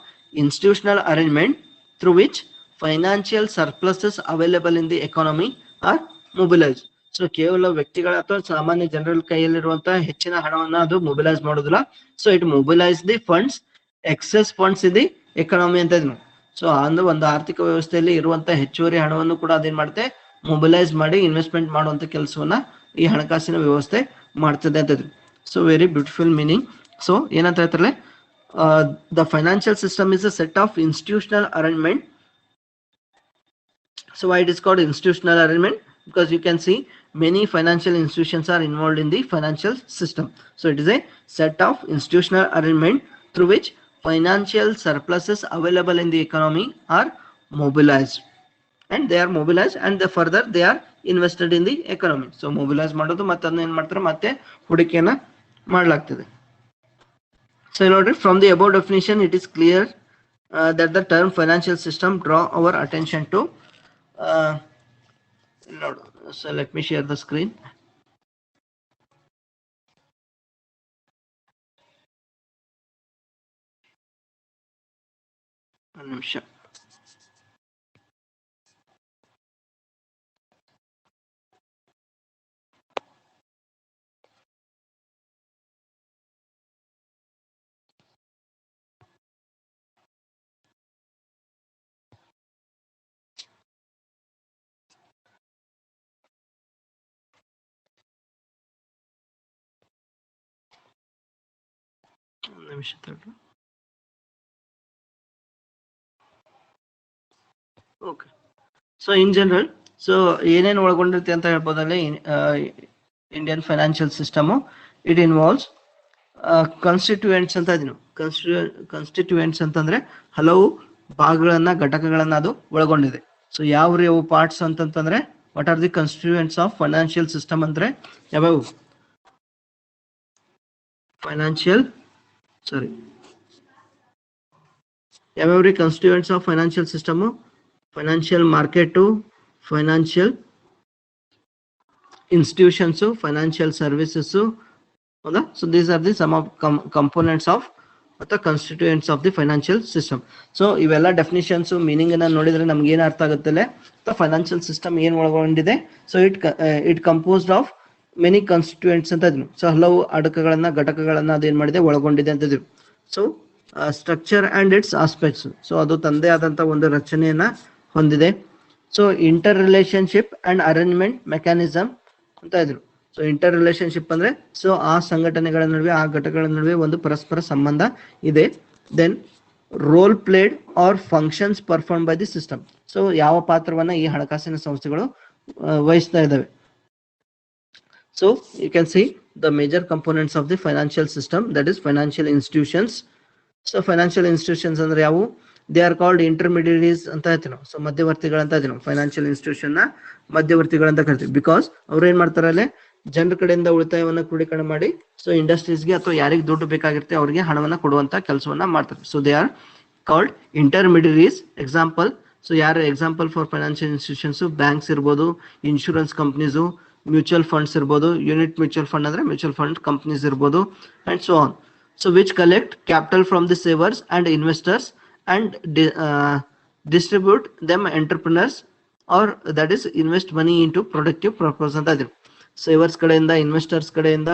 institutional arrangement through which financial surpluses available in the economy are mobilise. So ಕೇವಲ ವ್ಯಕ್ತಿಗಳ ಅಥವಾ ಸಾಮಾನ್ಯ ಜನರ ಕೈಯಲ್ಲಿರುವಂತಹ ಹೆಚ್ಚಿನ ಹಣವನ್ನ ಅದು ಮೊಬಿಲೈಸ್ ಮಾಡೋದಿಲ್ಲ. So it mobilise the funds, excess funds in the economy ಅಂತ ಇದ್ನು. ಸೊ ಅಂದ್ರೆ ಒಂದು ಆರ್ಥಿಕ ವ್ಯವಸ್ಥೆಯಲ್ಲಿ ಇರುವಂತಹ ಹೆಚ್ಚುವರಿ ಹಣವನ್ನು ಕೂಡ ಅದೇನ್ ಮಾಡುತ್ತೆ, ಮೊಬಿಲೈಸ್ ಮಾಡಿ ಇನ್ವೆಸ್ಟ್ಮೆಂಟ್ ಮಾಡುವಂತ ಕೆಲಸವನ್ನ ಈ ಹಣಕಾಸಿನ ವ್ಯವಸ್ಥೆ ಮಾಡ್ತದೆ ಅಂತ ಇದ್ರು. So very beautiful meaning. So ಏನಂತ ಹೇಳ್ತಾರೆ, the financial system is a set of institutional arrangement. So why it is called institutional arrangement? Because you can see many financial institutions are involved in the financial system. So it is a set of institutional arrangement through which financial surpluses available in the economy are mobilized, and they are mobilized and further they are invested in the economy. So mobilize ಮಾಡೋದು ಮತ್ತೆ ಅದನ್ನ ಏನು ಮಾಡ್ತಾರೆ, ಮತ್ತೆ ಹೂಡಿಕೆಯನ್ನ ಮಾಡಲಾಗ್ತದೆ. So ನೋಡ್ರಿ, from the above definition it is clear that the term financial system draw our attention to so let me share the screen. ಒಂದು ನಿಮಿಷ. Okay. So in general, so ಏನೇನು ಒಳಗೊಂಡಿರುತ್ತೆ ಅಂತ ಹೇಳ್ಬೋದಲ್ಲಿ Indian financial system. It involves constituents ಅಂತ ಇದೀನಿ. Constituents ಅಂತಂದ್ರೆ ಹಲವು ಭಾಗಗಳನ್ನ, ಘಟಕಗಳನ್ನ ಅದು ಒಳಗೊಂಡಿದೆ. ಸೊ ಯಾವ ಪಾರ್ಟ್ಸ್ ಅಂತಂತಂದ್ರೆ, what are the constituents of financial system ಅಂದ್ರೆ ಯಾವ್ಯಾವು? ಯಾವ್ಯಾವ್ರಿ constituents of financial system? Financial market, financial institutions, financial services, ಹೌದಾ? So these are the some of components of ಅಥವಾ constituents of the financial system. So ಇವೆಲ್ಲ definitions, meaning ಅನ್ನ ನೋಡಿದ್ರೆ ನಮ್ಗೆ ಏನ್ ಅರ್ಥ ಆಗುತ್ತಲ್ಲ, ಫೈನಾನ್ಷಿಯಲ್ ಸಿಸ್ಟಮ್ ಏನ್ ಒಳಗೊಂಡಿದೆ. So it composed of many constituents ಅಂತ ಇದ್ನು. ಸೊ ಹಲವು ಅಡಕಗಳನ್ನ, ಘಟಕಗಳನ್ನ ಅದೇನ್ ಮಾಡಿದೆ, ಒಳಗೊಂಡಿದೆ ಅಂತ ಇದ್ರು. So structure and it's aspects, so ಅದು ತಂದೆ ಆದಂತ ಒಂದು ರಚನೆಯನ್ನ ಹೊಂದಿದೆ. So inter relationship and arrangement mechanism ಅಂತ ಇದ್ರು. ಸೊ ಇಂಟರ್ ರಿಲೇಶನ್ಶಿಪ್ ಅಂದ್ರೆ, ಸೊ ಆ ಸಂಘಟನೆಗಳ ನಡುವೆ, ಆ ಘಟಕಗಳ ನಡುವೆ ಒಂದು ಪರಸ್ಪರ ಸಂಬಂಧ ಇದೆ. Then role played or functions perform by the system. So ಯಾವ ಪಾತ್ರವನ್ನ ಈ ಹಣಕಾಸಿನ ಸಂಸ್ಥೆಗಳು ವಹಿಸ್ತಾ ಇದ್ದಾವೆ. So you can see the major components of the financial system, that is financial institutions. So financial institutions ಅಂದ್ರೆ ಯಾವು? They are called intermediaries ಅಂತ ಹೇಳ್ತೀವಿ ನಾವು. ಸೊ ಮಧ್ಯವರ್ತಿಗಳಂತ ಹೇಳ್ತೀವಿ ನಾವು. ಫೈನಾನ್ಷಿಯಲ್ ಇನ್ಸ್ಟಿಟ್ಯೂಷನ್ ನ ಮಧ್ಯವರ್ತಿಗಳಂತ ಕರಿತೀವಿ. ಬಿಕಾಸ್ ಅವ್ರು ಏನ್ ಮಾಡ್ತಾರಲ್ಲೇ, ಜನರ ಕಡೆಯಿಂದ ಉಳಿತಾಯವನ್ನ ಕ್ರೋಢೀಕರಣ ಮಾಡಿ, ಸೊ ಇಂಡಸ್ಟ್ರೀಸ್ಗೆ ಅಥವಾ ಯಾರಿಗೆ ದುಡ್ಡು ಬೇಕಾಗಿರುತ್ತೆ ಅವರಿಗೆ ಹಣವನ್ನ ಕೊಡುವಂತ ಕೆಲಸವನ್ನ ಮಾಡ್ತಾರೆ. So they are called intermediaries. Example, so ಯಾರು example for financial institutions? Banks ಇರ್ಬೋದು, ಇನ್ಶೂರೆನ್ಸ್ ಕಂಪ್ನೀಸು, ಮ್ಯೂಚುವಲ್ ಫಂಡ್ಸ್ ಇರ್ಬೋದು, ಯೂನಿಟ್ ಮ್ಯೂಚುವಲ್ ಫಂಡ್ ಅಂದ್ರೆ ಮ್ಯೂಚುವಲ್ ಫಂಡ್ ಕಂಪನೀಸ್ ಇರ್ಬೋದು, and so on. So which collect capital from the savers and investors and distribute them entrepreneurs, or that is invest money in to productive purpose ಅಂತ ಇದ್ರು. Savers ಕಡೆಯಿಂದ, investors ಕಡೆಯಿಂದ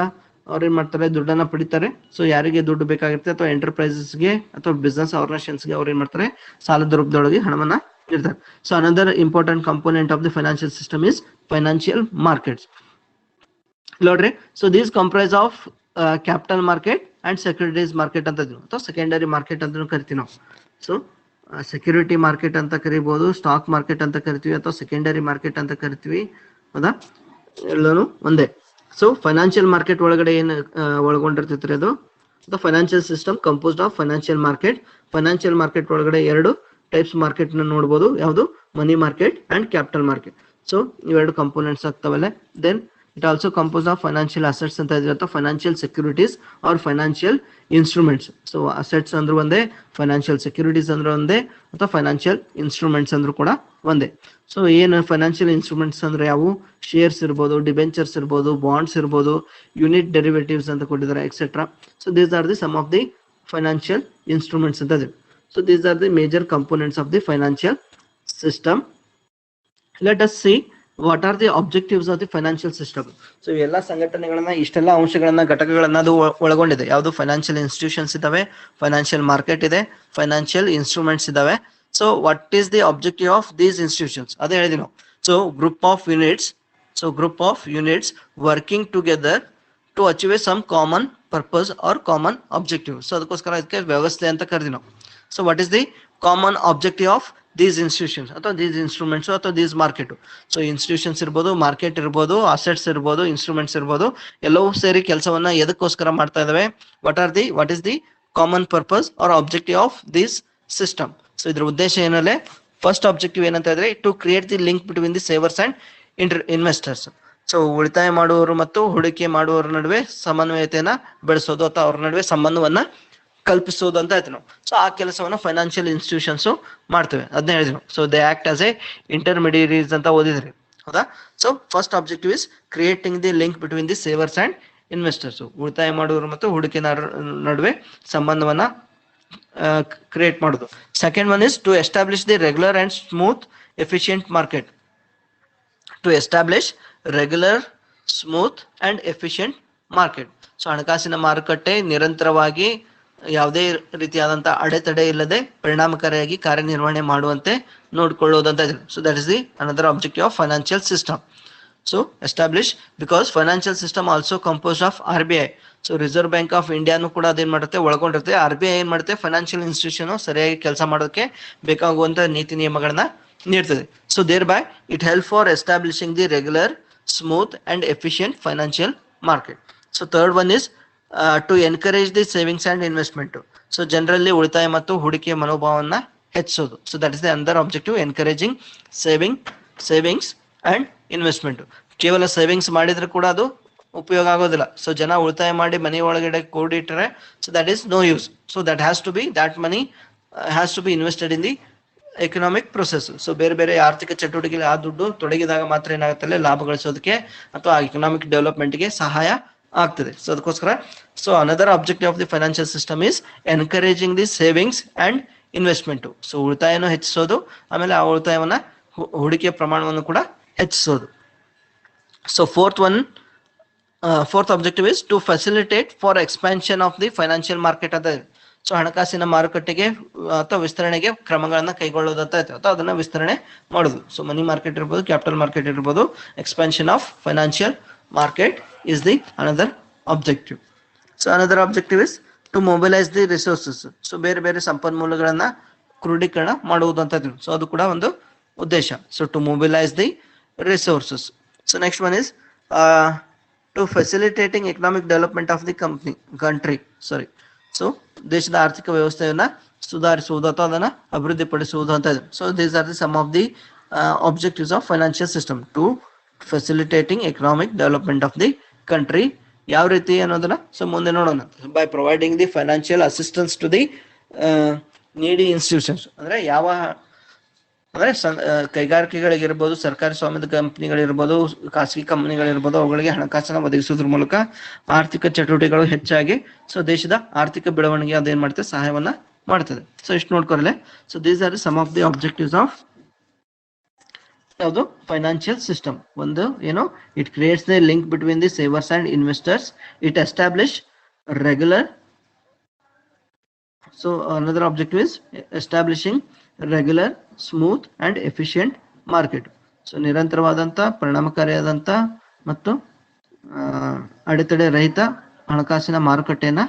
ಅವ್ರು ಏನ್ ಮಾಡ್ತಾರೆ, ದುಡ್ಡನ್ನ ಪಡಿತಾರೆ. ಸೊ ಯಾರಿಗೆ ದುಡ್ಡು ಬೇಕಾಗಿರುತ್ತೆ ಅಥವಾ ಎಂಟರ್ಪ್ರೈಸಸ್ಗೆ ಅಥವಾ ಬಿಸ್ನೆಸ್ ಆರ್ಗನೈಸೇಷನ್ಸ್ಗೆ ಅವ್ರು ಏನ್ ಮಾಡ್ತಾರೆ, ಸಾಲದ ರೂಪದೊಳಗೆ ಹಣವನ್ನ ಇರ್ತಾರೆ. So another important component of the financial system is financial markets. ನೋಡ್ರಿ, so these comprise of capital market and securities market ಅಂತ ಇದ್ರು, ಅಥವಾ ಸೆಕೆಂಡರಿ ಮಾರ್ಕೆಟ್ ಅಂತ ಕರಿತೀವಿ ನಾವು. ಸೊ ಸೆಕ್ಯೂರಿಟಿ ಮಾರ್ಕೆಟ್ ಅಂತ ಕರಿಬಹುದು, ಸ್ಟಾಕ್ ಮಾರ್ಕೆಟ್ ಅಂತ ಕರಿತೀವಿ, ಅಥವಾ ಸೆಕೆಂಡರಿ ಮಾರ್ಕೆಟ್ ಅಂತ ಕರಿತೀವಿ. ಹೌದಾ? ಎಲ್ಲಾನು ಒಂದೇ. ಸೊ ಫೈನಾನ್ಷಿಯಲ್ ಮಾರ್ಕೆಟ್ ಒಳಗಡೆ ಏನು ಒಳಗೊಂಡಿರ್ತೈತ್ರಿ, ಅದು the financial system composed of financial market. Financial market ಒಳಗಡೆ ಎರಡು ಟೈಪ್ಸ್ ಮಾರ್ಕೆಟ್ ನ ನೋಡಬಹುದು. ಯಾವುದು? Money market and capital market. So ಇವೆರಡು ಕಂಪೋನೆಂಟ್ಸ್ ಆಗ್ತಾವಲ್ಲ. Then it also compose of financial assets ಅಂತ ಇದ್ರೆ ಅಥವಾ financial securities or financial instruments. So assets ಅಂದ್ರೆ ಒಂದೇ, ಫೈನಾನ್ಷಿಯಲ್ ಸೆಕ್ಯೂರಿಟೀಸ್ ಅಂದ್ರೆ ಒಂದೇ, ಅಥವಾ ಫೈನಾನ್ಷಿಯಲ್ ಇನ್ಸ್ಟ್ರೂಮೆಂಟ್ಸ್ ಅಂದ್ರೂ ಕೂಡ ಒಂದೇ. ಸೊ ಏನು ಫೈನಾನ್ಷಿಯಲ್ ಇನ್ಸ್ಟ್ರೂಮೆಂಟ್ಸ್ ಅಂದ್ರೆ ಯಾವುವು? ಶೇರ್ಸ್ ಇರ್ಬೋದು, ಡಿಬೆಂಚರ್ಸ್ ಇರ್ಬೋದು, ಬಾಂಡ್ಸ್ ಇರ್ಬೋದು, ಯೂನಿಟ್ ಡೆರಿವೇಟಿವ್ಸ್ ಅಂತ ಕೊಟ್ಟಿದ್ದಾರೆ, et cetera. So these are the some of the financial instruments ಅಂತ ಇದೆ. So these are the major components of the financial system. Let us see what are the objectives of the financial system. So ಎಲ್ಲ ಸಂಘಟನೆಗಳನ್ನ, ಇಷ್ಟೆಲ್ಲ ಅಂಶಗಳನ್ನ, ಘಟಕಗಳನ್ನ ಅದು ಒಳಗೊಂಡಿದೆ. ಯಾವುದು? ಫೈನಾನ್ಷಿಯಲ್ ಇನ್ಸ್ಟಿಟ್ಯೂಷನ್ಸ್ ಇದಾವೆ, ಫೈನಾನ್ಷಿಯಲ್ ಮಾರ್ಕೆಟ್ ಇದೆ, ಫೈನಾನ್ಷಿಯಲ್ ಇನ್ಸ್ಟ್ರೂಮೆಂಟ್ಸ್ ಇದಾವೆ. So what is the objective of these institutions? ಅದೇ ಹೇಳಿದ್ವಿ ನಾವು. So group of units working together to achieve some common purpose or common objective. So ಅದಕ್ಕೋಸ್ಕರ ಇದಕ್ಕೆ ವ್ಯವಸ್ಥೆ ಅಂತ ಕರೆದ್ವಿ ನಾವು. So what is the common objective of these institutions ಅಥವಾ ದೀಸ್ ಇನ್ಸ್ಟ್ರೂಮೆಂಟ್ಸ್ ಅಥವಾ ದೀಸ್ ಮಾರ್ಕೆಟ್? ಸೊ ಇನ್ಸ್ಟಿಟ್ಯೂಷನ್ಸ್ ಇರ್ಬೋದು, ಮಾರ್ಕೆಟ್ ಇರ್ಬೋದು, ಅಸೆಟ್ಸ್ ಇರ್ಬೋದು, ಇನ್ಸ್ಟ್ರೂಮೆಂಟ್ಸ್ ಇರ್ಬೋದು, ಎಲ್ಲವೂ ಸೇರಿ ಕೆಲಸವನ್ನ ಎದಕ್ಕೋಸ್ಕರ ಮಾಡ್ತಾ ಇದಾವೆ? What is the common purpose or objective of this system? So ಇದ್ರ ಉದ್ದೇಶ ಏನಲ್ಲೇ ಫಸ್ಟ್ ಆಬ್ಜೆಕ್ಟಿವ್ ಏನಂತ ಇದ್ರೆ to create the link between the savers and investors. So ಉಳಿತಾಯ ಮಾಡುವವರು ಮತ್ತು ಹೂಡಿಕೆ ಮಾಡುವವರ ನಡುವೆ ಸಮನ್ವಯತೆಯನ್ನ ಬೆಳೆಸೋದು ಅಥವಾ ಅವ್ರ ನಡುವೆ ಸಂಬಂಧವನ್ನ ಕಲ್ಪಿಸೋದು ಅಂತ ಆಯ್ತು ನಾವು. ಸೊ ಆ ಕೆಲಸವನ್ನ ಫೈನಾನ್ಷಿಯಲ್ ಇನ್ಸ್ಟಿಟ್ಯೂಷನ್ಸ್ ಮಾಡ್ತೇವೆ, ಅದನ್ನ ಹೇಳಿದ್ವಿ. So they act as a intermediaries ಅಂತ ಓದಿದ್ರಿ, ಹೌದಾ? So first objective is creating the link between the savers and investors. ಉಳಿತಾಯ ಮಾಡುವವರು ಮತ್ತು ಹೂಡಿಕೆದಾರರ ನಡುವೆ ಸಂಬಂಧವನ್ನ ಕ್ರಿಯೇಟ್ ಮಾಡೋದು. Second one is to establish the regular and smooth efficient market. To establish regular, smooth and efficient market. So ಹಣಕಾಸಿನ ಮಾರುಕಟ್ಟೆ ನಿರಂತರವಾಗಿ ಯಾವುದೇ ರೀತಿಯಾದಂತಹ ಅಡೆತಡೆ ಇಲ್ಲದೆ ಪರಿಣಾಮಕಾರಿಯಾಗಿ ಕಾರ್ಯನಿರ್ವಹಣೆ ಮಾಡುವಂತೆ ನೋಡಿಕೊಳ್ಳುವುದಂತ ಇದೆ. So that is the another objective of financial system. So establish because financial system also compose of RBI. So reserve bank of ಇಂಡಿಯಾನು ಕೂಡ ಅದೇನ್ ಮಾಡುತ್ತೆ, ಒಳಗೊಂಡಿರುತ್ತೆ. RBI ಏನ್ ಮಾಡುತ್ತೆ, ಫೈನಾನ್ಷಿಯಲ್ ಇನ್ಸ್ಟಿಟ್ಯೂಷನ್ ಸರಿಯಾಗಿ ಕೆಲಸ ಮಾಡೋದಕ್ಕೆ ಬೇಕಾಗುವಂತ ನೀತಿ ನಿಯಮಗಳನ್ನ ನೀಡ್ತದೆ. So thereby it help for establishing the regular, smooth and efficient financial market. So third one is to encourage the savings and investment. So ಜನರಲ್ಲಿ ಉಳಿತಾಯ ಮತ್ತು ಹೂಡಿಕೆಯ ಮನೋಭಾವವನ್ನ ಹೆಚ್ಚಿಸೋದು. So that is the another objective, encouraging savings and investment. ಕೇವಲ savings ಮಾಡಿದ್ರೆ ಕೂಡ ಅದು ಉಪಯೋಗ ಆಗೋದಿಲ್ಲ. ಸೊ ಜನ ಉಳಿತಾಯ ಮಾಡಿ ಮನೆ ಒಳಗಡೆ ಕೂಡಿಟ್ರೆ so that is no use. So that money has to be invested in the economic process. So ಬೇರೆ ಬೇರೆ ಆರ್ಥಿಕ ಚಟುವಟಿಕೆಯಲ್ಲಿ ಆ ದುಡ್ಡು ತೊಡಗಿದಾಗ ಮಾತ್ರ ಏನಾಗುತ್ತೆ, ಲಾಭ ಗಳಿಸೋದಕ್ಕೆ ಅಥವಾ ಎಕನಾಮಿಕ್ ಡೆವಲಪ್ಮೆಂಟ್ಗೆ ಸಹಾಯ ಆಗ್ತದೆ. ಸೊ ಅದಕ್ಕೋಸ್ಕರ so another objective of the financial system is encouraging the savings and investment. So ಉಳಿತಾಯನೂ ಹೆಚ್ಚಿಸೋದು, ಆಮೇಲೆ ಆ ಉಳಿತಾಯವನ್ನ ಹೂಡಿಕೆಯ ಪ್ರಮಾಣವನ್ನು ಕೂಡ ಹೆಚ್ಚಿಸೋದು. So fourth objective is to facilitate for expansion of the financial market ಅಂತ. ಸೊ ಹಣಕಾಸಿನ ಮಾರುಕಟ್ಟೆಗೆ ಅಥವಾ ವಿಸ್ತರಣೆಗೆ ಕ್ರಮಗಳನ್ನ ಕೈಗೊಳ್ಳೋದಂತ ಅಥವಾ ಅದನ್ನ ವಿಸ್ತರಣೆ ಮಾಡೋದು. ಸೊ ಮನಿ ಮಾರ್ಕೆಟ್ ಇರ್ಬೋದು, ಕ್ಯಾಪಿಟಲ್ ಮಾರ್ಕೆಟ್ ಇರ್ಬೋದು, expansion of financial market is the another objective. So another objective is to mobilize the resources. So ಬೇರೆ ಬೇರೆ ಸಂಪನ್ಮೂಲಗಳನ್ನ ಕ್ರೋಢೀಕರಣ ಮಾಡುವುದು ಅಂತ ಇದ್ರು. ಸೊ ಅದು ಕೂಡ ಒಂದು ಉದ್ದೇಶ. So to mobilise the resources. So next one is to facilitating economic development of the country. So ದೇಶದ ಆರ್ಥಿಕ ವ್ಯವಸ್ಥೆಯನ್ನ ಸುಧಾರಿಸುವುದು ಅಥವಾ ಅದನ್ನ ಅಭಿವೃದ್ಧಿಪಡಿಸುವುದು ಅಂತ ಇದೆ. So these are the some of the objectives of financial system. To facilitating economic development of the country. ಯಾವ ರೀತಿ ಅನ್ನೋದನ್ನ ಸೊ ಮುಂದೆ ನೋಡೋಣ. By providing the financial assistance to the needy institutions. ಅಂದ್ರೆ ಕೈಗಾರಿಕೆಗಳಿಗಿರ್ಬೋದು, ಸರ್ಕಾರಿ ಸ್ವಾಮ್ಯದ ಕಂಪನಿಗಳಿರ್ಬೋದು, ಖಾಸಗಿ ಕಂಪನಿಗಳಿರ್ಬೋದು, ಅವುಗಳಿಗೆ ಹಣಕಾಸನ್ನ ಒದಗಿಸೋದ್ರ ಮೂಲಕ ಆರ್ಥಿಕ ಚಟುವಟಿಕೆಗಳು ಹೆಚ್ಚಾಗಿ ಸೊ ದೇಶದ ಆರ್ಥಿಕ ಬೆಳವಣಿಗೆ ಅದೇನ್ ಮಾಡ್ತದೆ, ಸಹಾಯವನ್ನ ಮಾಡ್ತದೆ. ಸೊ ಇಷ್ಟು ನೋಡ್ಕೊರಲೆ. So these are some of the objectives of ಯಾವುದು ಫೈನಾನ್ಷಿಯಲ್ ಸಿಸ್ಟಮ್. ಒಂದು ಏನು, it creates the link between the savers and investors. It establish regular. So another objective is establishing regular, smooth and efficient market. So ನಿರಂತರವಾದಂತ, ಪರಿಣಾಮಕಾರಿಯಾದಂತ ಮತ್ತು ಅಡೆತಡೆ ರಹಿತ ಹಣಕಾಸಿನ ಮಾರುಕಟ್ಟೆಯನ್ನ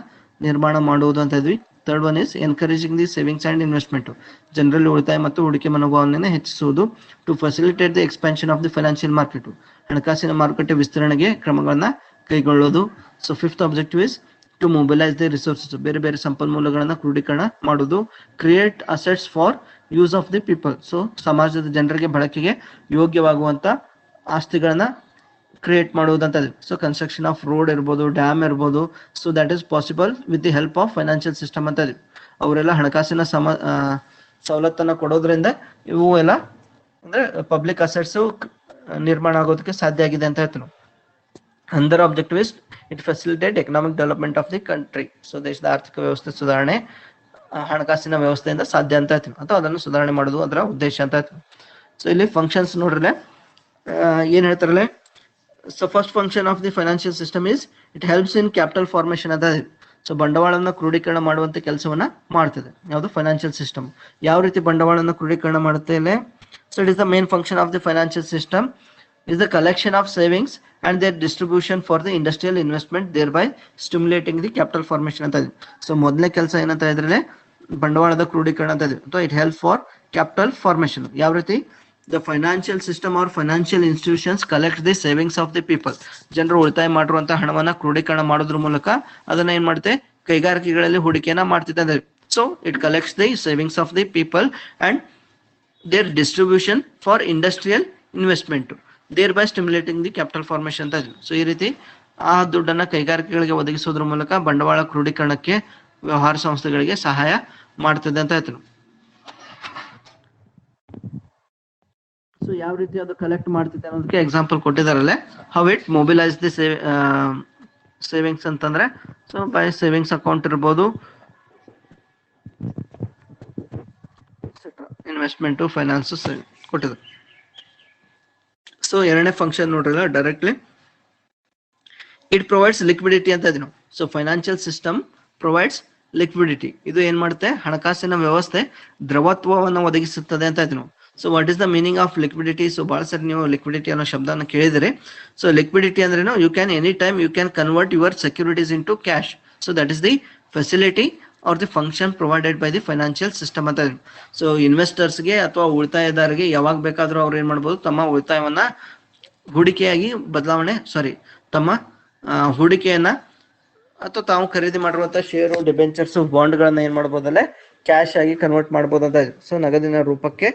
ನಿರ್ಮಾಣ ಮಾಡುವುದು ಅಂತ ಇದ್ವಿ. Third one is encouraging the savings and investment. ಜನರಲ್ಲಿ ಉಳಿತಾಯ ಮತ್ತು ಹೂಡಿಕೆ ಮನೋಭಾವನೆಯನ್ನು ಹೆಚ್ಚಿಸುವುದು. To facilitate the expansion of the financial market. ಹಣಕಾಸಿನ ಮಾರುಕಟ್ಟೆ ವಿಸ್ತರಣೆಗೆ ಕ್ರಮಗಳನ್ನ ಕೈಗೊಳ್ಳೋದು. So fifth objective is to mobilise the resources. ಬೇರೆ ಬೇರೆ ಸಂಪನ್ಮೂಲಗಳನ್ನ ಕ್ರೋಢೀಕರಣ ಮಾಡೋದು. Create assets for use of the people. So ಸಮಾಜದ ಜನರಿಗೆ ಬಳಕೆಗೆ ಯೋಗ್ಯವಾಗುವಂತ ಆಸ್ತಿಗಳನ್ನ ಕ್ರಿಯೇಟ್ ಮಾಡುವುದಂತ. ಸೊ ಕನ್ಸ್ಟ್ರಕ್ಷನ್ ಆಫ್ ರೋಡ್ ಇರ್ಬೋದು, ಡ್ಯಾಮ್ ಇರ್ಬೋದು, so that is possible with the help of financial system ಅಂತ ಇದೆ. ಅವರೆಲ್ಲ ಹಣಕಾಸಿನ ಸವಲತ್ತನ್ನ ಕೊಡೋದ್ರಿಂದ ಇವು ಎಲ್ಲ ಅಂದ್ರೆ ಪಬ್ಲಿಕ್ ಅಸೆಟ್ಸ್ ನಿರ್ಮಾಣ ಆಗೋದಕ್ಕೆ ಸಾಧ್ಯ ಆಗಿದೆ ಅಂತ ಹೇಳ್ತೀವಿ ನಾವು. ಅಂದರ್ objective is it facilitate economic development of the country. So ದೇಶದ ಆರ್ಥಿಕ ವ್ಯವಸ್ಥೆ ಸುಧಾರಣೆ ಹಣಕಾಸಿನ ವ್ಯವಸ್ಥೆಯಿಂದ ಸಾಧ್ಯ ಅಂತ ಹೇಳ್ತೀವಿ, ಅಥವಾ ಅದನ್ನು ಸುಧಾರಣೆ ಮಾಡೋದು ಅದರ ಉದ್ದೇಶ ಅಂತ ಹೇಳ್ತೀವಿ. ಸೊ ಇಲ್ಲಿ ಫಂಕ್ಷನ್ಸ್ ನೋಡ್ರಲ್ಲ ಏನ್ ಹೇಳ್ತಾರಲ್ಲ. So first function of the financial system is it helps in capital formation ಅಂತ. ಸೊ ಬಂಡವಾಳನ ಕ್ರೋಢೀಕರಣ ಮಾಡುವಂತ ಕೆಲಸವನ್ನ ಮಾಡ್ತದೆ ಯಾವುದು ಫೈನಾನ್ಷಿಯಲ್ ಸಿಸ್ಟಮ್. ಯಾವ ರೀತಿ ಬಂಡವಾಳನ ಕ್ರೋಢೀಕರಣ ಮಾಡುತ್ತೆ ಇಲ್ಲಿ. So it is the main function of the financial system is the collection of savings and their distribution for the industrial investment, thereby stimulating the capital formation ಅಂತ ಇದೆ. ಸೊ ಮೊದಲನೇ ಕೆಲಸ ಏನಂತ ಇದ್ರೆ ಬಂಡವಾಳದ ಕ್ರೋಢೀಕರಣ ಅಂತ ಇದೆ. So it help for capital formation. ಯಾವ ರೀತಿ the financial system or financial institutions collect the savings of the people. ಜನರು ಉಳಿತಾಯ ಮಾಡಿರುವಂತಹ ಹಣವನ್ನ ಕ್ರೋಢೀಕರಣ ಮಾಡೋದ್ರ ಮೂಲಕ ಅದನ್ನ ಏನ್ ಮಾಡುತ್ತೆ ಕೈಗಾರಿಕೆಗಳಲ್ಲಿ ಹೂಡಿಕೆಯನ್ನ ಮಾಡ್ತಿದ್ದೆ. So it collects the savings of the people and their distribution for industrial investment, thereby stimulating the capital formation ಅಂತ ಇದೆ. ಸೊ ಈ ರೀತಿ ಆ ದುಡ್ಡನ್ನ ಕೈಗಾರಿಕೆಗಳಿಗೆ ಒದಗಿಸೋದ್ರ ಮೂಲಕ ಬಂಡವಾಳ ಕ್ರೋಢೀಕರಣಕ್ಕೆ ವ್ಯವಹಾರ ಸಂಸ್ಥೆಗಳಿಗೆ ಸಹಾಯ ಮಾಡ್ತದೆ ಅಂತ ಹೇಳ್ತೀವಿ. ಸೊ ಯಾವ ರೀತಿ ಅದು ಕಲೆಕ್ಟ್ ಮಾಡ್ತಿದೆ ಅನ್ನೋದಕ್ಕೆ ಎಕ್ಸಾಂಪಲ್ ಕೊಟ್ಟಿದಾರಲ್ಲ. How it mobilise the savings ಅಂತಂದ್ರೆ ಸೊ ಬೈ ಸೇವಿಂಗ್ಸ್ ಅಕೌಂಟ್ ಇರ್ಬೋದು, ಇನ್ವೆಸ್ಟ್ಮೆಂಟ್, ಫೈನಾನ್ಸ್ ಕೊಟ್ಟಿದ್ದಾರೆ. ಸೊ ಎರಡನೇ ಫಂಕ್ಷನ್ ನೋಡ್ರಲ್ಲ ಡೈರೆಕ್ಟ್ಲಿ ಇಟ್ ಪ್ರೊವೈಡ್ಸ್ ಲಿಕ್ವಿಡಿಟಿ ಅಂತ ಇದೀವಿ. So financial system provides liquidity. ಇದು ಏನ್ ಮಾಡುತ್ತೆ ಹಣಕಾಸಿನ ವ್ಯವಸ್ಥೆ ದ್ರವತ್ವವನ್ನು ಒದಗಿಸುತ್ತದೆ ಅಂತ ಇದೀವಿ. So what is the meaning of liquidity. So ಬಹಳ ಸರಿ ನೀವು ಲಿಕ್ವಿಡಿಟಿ ಅನ್ನೋ ಶಬ್ದನ ಕೇಳಿದಿರಿ. ಸೊ ಲಿಕ್ವಿಡಿಟಿ ಅಂದ್ರೇನು you can any time you can convert your securities into cash. So that is the facility or the function provided by the financial system ಅಂತ. So ಇನ್ವೆಸ್ಟರ್ಸ್ಗೆ ಅಥವಾ ಉಳಿತಾಯದಾರರಿಗೆ ಯಾವಾಗ ಬೇಕಾದ್ರೂ ಅವ್ರು ಏನ್ ಮಾಡ್ಬೋದು ತಮ್ಮ ಉಳಿತಾಯವನ್ನ ಹೂಡಿಕೆಯಾಗಿ ತಮ್ಮ ಹೂಡಿಕೆಯನ್ನ ಅಥವಾ ತಾವು ಖರೀದಿ ಮಾಡಿರುವಂತಹ ಶೇರು, ಡಿಬೆಂಚರ್ಸ್, ಬಾಂಡ್ಗಳನ್ನ ಏನ್ ಮಾಡ್ಬೋದಲ್ಲ ಕ್ಯಾಶ್ ಆಗಿ ಕನ್ವರ್ಟ್ ಮಾಡ್ಬೋದು ಅಂತ. ಸೊ ನಗದಿನ ರೂಪಕ್ಕೆ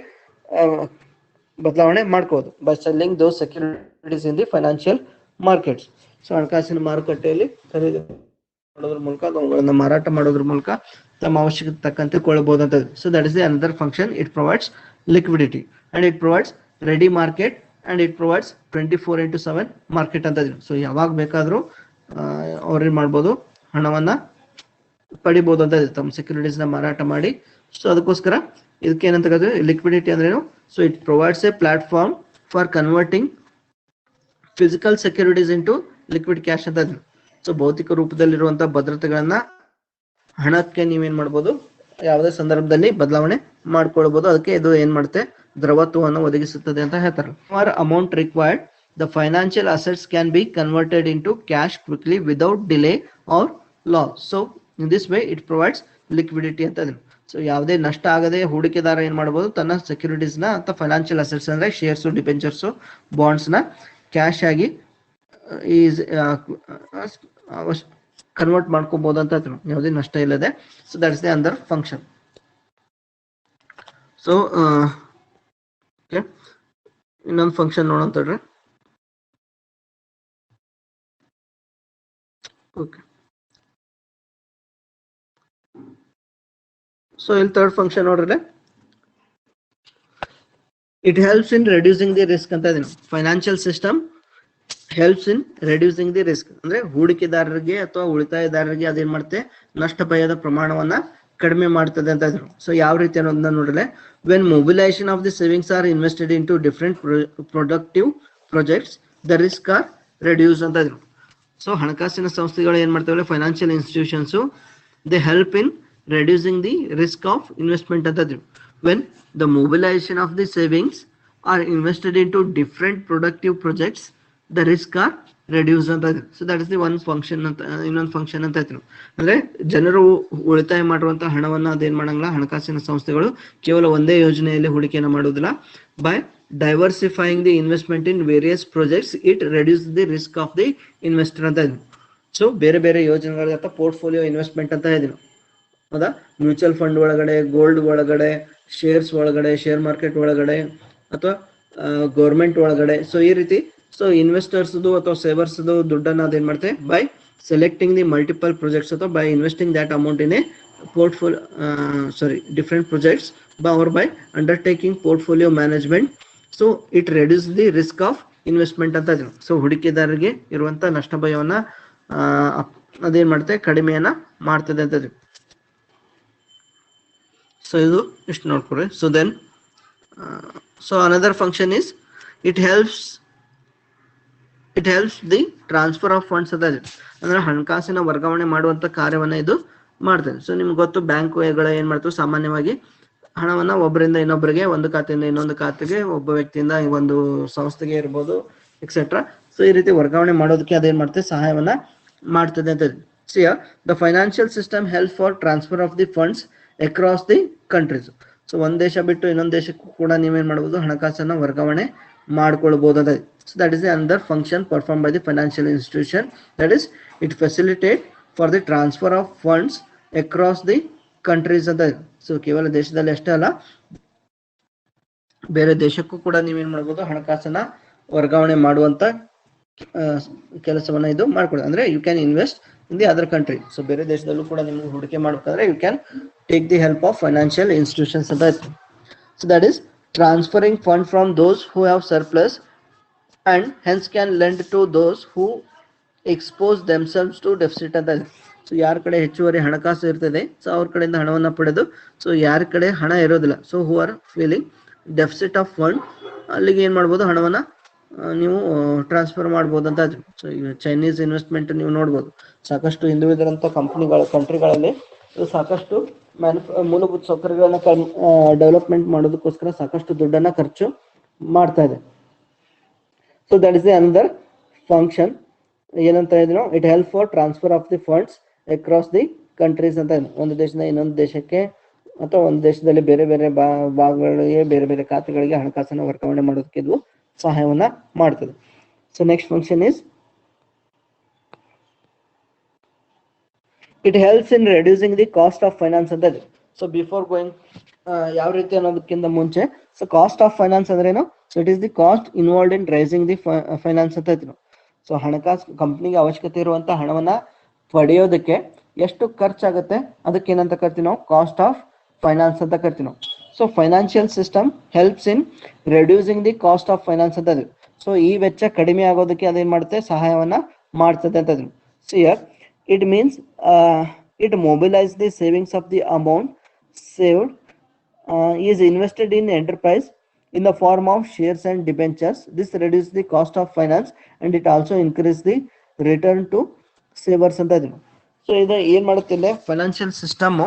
ಬದಲಾವಣೆ ಮಾಡ್ಕೋಬಹುದು by selling those securities in the financial markets. So ಹಣಕಾಸಿನ ಮಾರುಕಟ್ಟೆಯಲ್ಲಿ ಖರೀದಿ ಮಾಡೋದ್ರ ಮೂಲಕ ಅವುಗಳನ್ನ ಮಾರಾಟ ಮಾಡೋದ್ರ ಮೂಲಕ ತಮ್ಮ ಅವಶ್ಯಕತೆ ತಕ್ಕಂತೆ ಕೊಳ್ಳಬಹುದು ಅಂತ. So that is the another function. It provides liquidity and it provides ready market and it provides 24/7 market ಅಂತ. ಸೊ ಯಾವಾಗ ಬೇಕಾದ್ರೂ ಅವ್ರೇನ್ ಮಾಡ್ಬೋದು ಹಣವನ್ನ ಪಡಿಬಹುದು ಅಂತ ತಮ್ಮ ಸೆಕ್ಯೂರಿಟೀಸ್ ನ ಮಾರಾಟ ಮಾಡಿ. ಸೊ ಅದಕ್ಕೋಸ್ಕರ ಇದಕ್ಕೆ ಏನಂತ ಕರೀತೀವಿ ಲಿಕ್ವಿಡಿಟಿ ಅಂದ್ರೇನು. So it provides A platform for converting physical securities into liquid cash ಅಂತ. ಸೊ ಭೌತಿಕ ರೂಪದಲ್ಲಿರುವಂತಹ ಭದ್ರತೆಗಳನ್ನ ಹಣಕ್ಕೆ ನೀವೇನ್ ಮಾಡ್ಬೋದು ಯಾವುದೇ ಸಂದರ್ಭದಲ್ಲಿ ಬದಲಾವಣೆ ಮಾಡ್ಕೊಳ್ಬಹುದು. ಅದಕ್ಕೆ ಇದು ಏನ್ ಮಾಡುತ್ತೆ ದ್ರವತ್ವವನ್ನು ಒದಗಿಸುತ್ತದೆ ಅಂತ ಹೇಳ್ತಾರೆ. For amount required the financial assets can be converted into cash quickly without delay R loss. So in this way it provides liquidity ಅಂತ. ಸೊ ಯಾವುದೇ ನಷ್ಟ ಆಗದೆ ಹೂಡಿಕೆದಾರ ಏನ್ ಮಾಡಬಹುದು ತನ್ನ ಸೆಕ್ಯೂರಿಟೀಸ್ ನ ಅಥವಾ ಫೈನಾನ್ಷಿಯಲ್ ಅಸೆಟ್ಸ್ ಅಂದ್ರೆ ಶೇರ್ಸ್, ಡಿಬೆಂಚರ್ಸ್, ಬಾಂಡ್ಸ್ ನ ಕ್ಯಾಶ್ ಆಗಿ ಕನ್ವರ್ಟ್ ಮಾಡ್ಕೋಬಹುದು ಅಂತ ಯಾವುದೇ ನಷ್ಟ ಇಲ್ಲದೆ. ಸೊ ದಟ್ ಇಸ್ ದಿ ಅಂದರ್ ಫಂಕ್ಷನ್. ಸೊ ಇನ್ನೊಂದು ಫಂಕ್ಷನ್ ನೋಡೋಂತಡ್ರಿ. ಓಕೆ, ಸೊ ಇಲ್ಲಿ ಥರ್ಡ್ ಫಂಕ್ಷನ್ ನೋಡ್ರಿ, it helps in reducing the risk ಅಂತ ಇದೀನಿ. Financial system helps in reducing the risk ಅಂದ್ರೆ ಹೂಡಿಕೆದಾರರಿಗೆ ಅಥವಾ ಉಳಿತಾಯದಾರರಿಗೆ ಅದೇನ್ ಮಾಡುತ್ತೆ ನಷ್ಟ ಭಯದ ಪ್ರಮಾಣವನ್ನ ಕಡಿಮೆ ಮಾಡ್ತದೆ ಅಂತ ಇದ್ರು. ಸೊ ಯಾವ ರೀತಿ ಅನ್ನೋದನ್ನ ನೋಡ್ರೆ, when mobilisation of the savings are invested in to different productive projects the risk are reduce ಅಂತ ಇದ್ರು. ಸೊ ಹಣಕಾಸಿನ ಸಂಸ್ಥೆಗಳು ಏನ್ ಮಾಡ್ತವೆ financial institutions they help in reducing the risk of investment ಅಂತ ಇದ್ರು. When the mobilisation of the savings are invested in to different productive projects the risk are reduce ಅಂತ. So that is the one function ಅಂತ. ಇನ್ನೊಂದು function ಅಂತ ಹೇಳ್ತೀವಿ ಅಂದ್ರೆ ಜನರು ಉಳಿತಾಯ ಮಾಡುವಂತಹ ಹಣವನ್ನ ಅದೇನ್ ಮಾಡಂಗಿಲ್ಲ ಹಣಕಾಸಿನ ಸಂಸ್ಥೆಗಳು ಕೇವಲ ಒಂದೇ ಯೋಜನೆಯಲ್ಲಿ ಹೂಡಿಕೆಯನ್ನು ಮಾಡುವುದಿಲ್ಲ. By ಡೈವರ್ಸಿಫೈಯಿಂಗ್ the investment in various projects it reduce the risk of the investor ಅಂತ ಇದ್ವಿ. ಸೊ ಬೇರೆ ಬೇರೆ ಯೋಜನೆಗಳ ಪೋರ್ಟ್ಫೋಲಿಯೋ ಇನ್ವೆಸ್ಟ್ಮೆಂಟ್ ಅಂತ ಹೇಳಿದ್ವಿ ಹೌದಾ. ಮ್ಯೂಚುವಲ್ ಫಂಡ್ ಒಳಗಡೆ, ಗೋಲ್ಡ್ ಒಳಗಡೆ, ಶೇರ್ಸ್ ಒಳಗಡೆ, ಶೇರ್ ಮಾರ್ಕೆಟ್ ಒಳಗಡೆ ಅಥವಾ ಗೌರ್ಮೆಂಟ್ ಒಳಗಡೆ. ಸೊ ಈ ರೀತಿ ಸೊ ಇನ್ವೆಸ್ಟರ್ಸ್ ಅಥವಾ ಸೇವರ್ಸ್ ದುಡ್ಡನ್ನ ಅದೇನ್ ಮಾಡುತ್ತೆ by selecting the multiple projects ಅಥವಾ by investing that amount in a portfolio different projects or by undertaking portfolio management, so it reduces the risk of investment ಅಂತ ಇದೆ. ಸೊ ಹೂಡಿಕೆದಾರರಿಗೆ ಇರುವಂತ ನಷ್ಟ ಭಯವನ್ನ ಅದೇನ್ ಮಾಡುತ್ತೆ ಕಡಿಮೆಯನ್ನ ಮಾಡ್ತದೆ ಅಂತ ಇದೆ. ಸೊ ಇದು ಇಷ್ಟು ನೋಡ್ಕೊಡ್ರಿ. So then so another function is it helps the transfer of funds ಅಂತ ಇದೆ. ಅಂದ್ರೆ ಹಣಕಾಸಿನ ವರ್ಗಾವಣೆ ಮಾಡುವಂತ ಕಾರ್ಯವನ್ನ ಇದು ಮಾಡ್ತದೆ. ಸೊ ನಿಮ್ಗೆ ಗೊತ್ತು ಬ್ಯಾಂಕ್ಗಳು ಏನ್ ಮಾಡ್ತವೆ, ಸಾಮಾನ್ಯವಾಗಿ ಹಣವನ್ನ ಒಬ್ಬರಿಂದ ಇನ್ನೊಬ್ಬರಿಗೆ, ಒಂದು ಖಾತೆಯಿಂದ ಇನ್ನೊಂದು ಖಾತೆಗೆ, ಒಬ್ಬ ವ್ಯಕ್ತಿಯಿಂದ ಒಂದು ಸಂಸ್ಥೆಗೆ ಇರ್ಬೋದು ಎಕ್ಸೆಟ್ರಾ. ಸೊ ಈ ರೀತಿ ವರ್ಗಾವಣೆ ಮಾಡೋದಕ್ಕೆ ಅದೇನ್ ಮಾಡ್ತದೆ, ಸಹಾಯವನ್ನ ಮಾಡ್ತದೆ ಅಂತ. So the financial system help for transfer of the funds across the countries. So ಒಂದ್ ದೇಶ ಬಿಟ್ಟು ಇನ್ನೊಂದು ದೇಶಕ್ಕೂ ಕೂಡ ನೀವೇನ್ ಮಾಡಬಹುದು, ಹಣಕಾಸನ್ನ ವರ್ಗಾವಣೆ ಮಾಡ್ಕೊಳ್ಬಹುದು ಅಂತ. So that is the another function performed by the financial institution, that is it facilitate for the transfer of funds across the countries ಅಂತ. ಸೊ ಕೇವಲ ದೇಶದಲ್ಲಿ ಅಷ್ಟೇ ಅಲ್ಲ, ಬೇರೆ ದೇಶಕ್ಕೂ ಕೂಡ ನೀವೇನ್ ಮಾಡ್ಬೋದು, ಹಣಕಾಸನ್ನ ವರ್ಗಾವಣೆ ಮಾಡುವಂತ ಕೆಲಸವನ್ನ ಇದು ಮಾಡ್ಕೊಡುತ್ತೆ. ಅಂದ್ರೆ you can invest in the other country. So ಬೇರೆ ದೇಶದಲ್ಲೂ ಕೂಡ ನಿಮ್ಗೆ ಹೂಡಿಕೆ ಮಾಡ್ಬೇಕಾದ್ರೆ you can take the help of financial institutions ಅಂತ. So that is transferring fund from those who have surplus and hence can lend to those who expose themselves to deficit ಅಂತ. So ಯಾರ ಕಡೆ ಹೆಚ್ಚುವರಿ ಹಣಕಾಸು ಇರ್ತದೆ, ಸೊ ಅವ್ರ ಕಡೆಯಿಂದ ಹಣವನ್ನ ಪಡೆದು, ಸೊ ಯಾರ ಕಡೆ ಹಣ ಇರೋದಿಲ್ಲ, so who are feeling deficit of fund, ಅಲ್ಲಿಗೆ ಏನ್ ಮಾಡ್ಬೋದು, ಹಣವನ್ನ ನೀವು ಟ್ರಾನ್ಸ್ಫರ್ ಮಾಡ್ಬೋದು ಅಂತ. ಸೊ ಈಗ ಚೈನೀಸ್ ಇನ್ವೆಸ್ಟ್ಮೆಂಟ್ ನೀವು ನೋಡ್ಬೋದು, ಸಾಕಷ್ಟು ಹಿಂದುಳಿದಿರಂತ ಕಂಟ್ರಿಗಳಲ್ಲಿ ಸಾಕಷ್ಟು ಮೂಲಭೂತ ಸೌಕರ್ಯಗಳನ್ನ ಡೆವಲಪ್ಮೆಂಟ್ ಮಾಡೋದಕ್ಕೋಸ್ಕರ ಸಾಕಷ್ಟು ದುಡ್ಡನ್ನ ಖರ್ಚು ಮಾಡ್ತಾ ಇದೆ. So that is the another function. ಏನಂತ ಹೇಳಿದ್ರು, it help for transfer of the funds across the countries ಅಂತ. ಒಂದು ದೇಶದಿಂದ ಇನ್ನೊಂದು ದೇಶಕ್ಕೆ ಅಥವಾ ಒಂದು ದೇಶದಲ್ಲಿ ಬೇರೆ ಬೇರೆ ಭಾಗಗಳಿಗೆ, ಬೇರೆ ಬೇರೆ ಖಾತೆಗಳಿಗೆ ಹಣಕಾಸನ್ನು ವರ್ಗಾವಣೆ ಮಾಡೋದಕ್ಕೆ ಇದು ಸಹಾಯವನ್ನ ಮಾಡ್ತದೆ. So next function is it helps in reducing the cost of finance ಅಂತ. ಸೊ ಬಿಫೋರ್ ಗೋಯಿಂಗ್ ಯಾವ ರೀತಿ ಅನ್ನೋದಕ್ಕಿಂತ ಮುಂಚೆ, ಸೊ ಕಾಸ್ಟ್ ಆಫ್ ಫೈನಾನ್ಸ್ ಅಂದ್ರೇನು? So it is the cost involved in raising the finance ಅಂತ ಇತ್ತು. ಸೊ ಹಣಕಾಸು ಕಂಪ್ನಿಗೆ ಅವಶ್ಯಕತೆ ಇರುವಂತ ಹಣವನ್ನ ಪಡೆಯೋದಕ್ಕೆ ಎಷ್ಟು ಖರ್ಚಾಗುತ್ತೆ, ಅದಕ್ಕೆ ಏನಂತ ಕರಿತೀವಿ ನಾವು, ಕಾಸ್ಟ್ ಆಫ್ ಫೈನಾನ್ಸ್ ಅಂತ ಕರಿತೀವಿ ನಾವು. So financial system helps in reducing the cost of finance ಅಂತ. ಸೊ ಈ ವೆಚ್ಚ ಕಡಿಮೆ ಆಗೋದಕ್ಕೆ ಅದೇನ್ ಮಾಡುತ್ತೆ, ಸಹಾಯವನ್ನ ಮಾಡ್ತದೆ ಅಂತ. So it means it mobilise the savings of the amount saved is invested in enterprise in the form of shares and debentures. This reduces the cost of finance and it also increases the return to savers ಅಂತ ಇದೆ. So ಇದು ಏನ್ ಮಾಡುತ್ತಿಲ್ಲ, financial system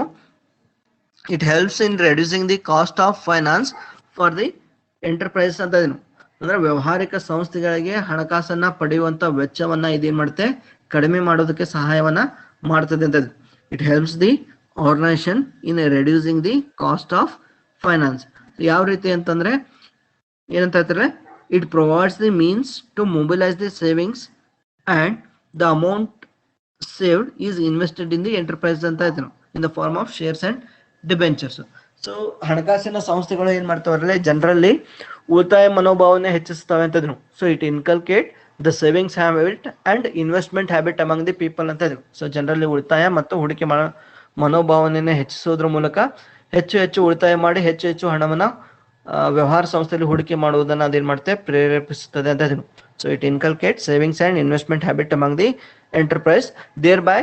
it helps in reducing the cost of finance for the enterprise ಅಂತ ಇದೆ. ಅಂದ್ರೆ ವ್ಯವಹಾರಿಕ ಸಂಸ್ಥೆಗಳಿಗೆ ಹಣಕಾಸನ್ನ ಪಡೆಯುವಂತ ವೆಚ್ಚವನ್ನ ಇದೇನ್ ಮಾಡುತ್ತೆ, ಕಡಿಮೆ ಮಾಡೋದಕ್ಕೆ ಸಹಾಯವನ್ನ ಮಾಡ್ತದೆ ಅಂತ. It helps the organisation in reducing the cost of finance. ಯಾವ ರೀತಿ ಅಂತಂದ್ರೆ ಏನಂತ ಹೇಳ್ತಾರೆ, it provides the means to mobilise the savings and the amount saved is invested in the enterprise ಅಂತ ಹೇಳ್ತಾರೆ, in the form of shares and debentures. So ಹಣಕಾಸಿನ ಸಂಸ್ಥೆಗಳು ಏನ್ ಮಾಡ್ತಾವ್ರಲ್ಲ, ಜನರಲ್ಲಿ ಉಳಿತಾಯ ಮನೋಭಾವನೆ ಹೆಚ್ಚಿಸ್ತವೆ ಅಂತಂದ್ರು. So it inculcate the savings habit and investment habit among the people ಅಂತ ಇದ್ರು. ಸೊ ಜನರಲ್ಲಿ ಉಳಿತಾಯ ಮತ್ತು ಹೂಡಿಕೆ ಮನೋಭಾವನೆಯನ್ನು ಹೆಚ್ಚಿಸೋದ್ರ ಮೂಲಕ ಹೆಚ್ಚು ಹೆಚ್ಚು ಉಳಿತಾಯ ಮಾಡಿ ಹೆಚ್ಚು ಹೆಚ್ಚು ಹಣವನ್ನ ವ್ಯವಹಾರ ಸಂಸ್ಥೆಯಲ್ಲಿ ಹೂಡಿಕೆ ಮಾಡುವುದನ್ನು ಅದೇನ್ ಮಾಡುತ್ತೆ, ಪ್ರೇರೇಪಿಸುತ್ತದೆ ಅಂತ. So it inculcate savings and investment habit among the enterprise, there by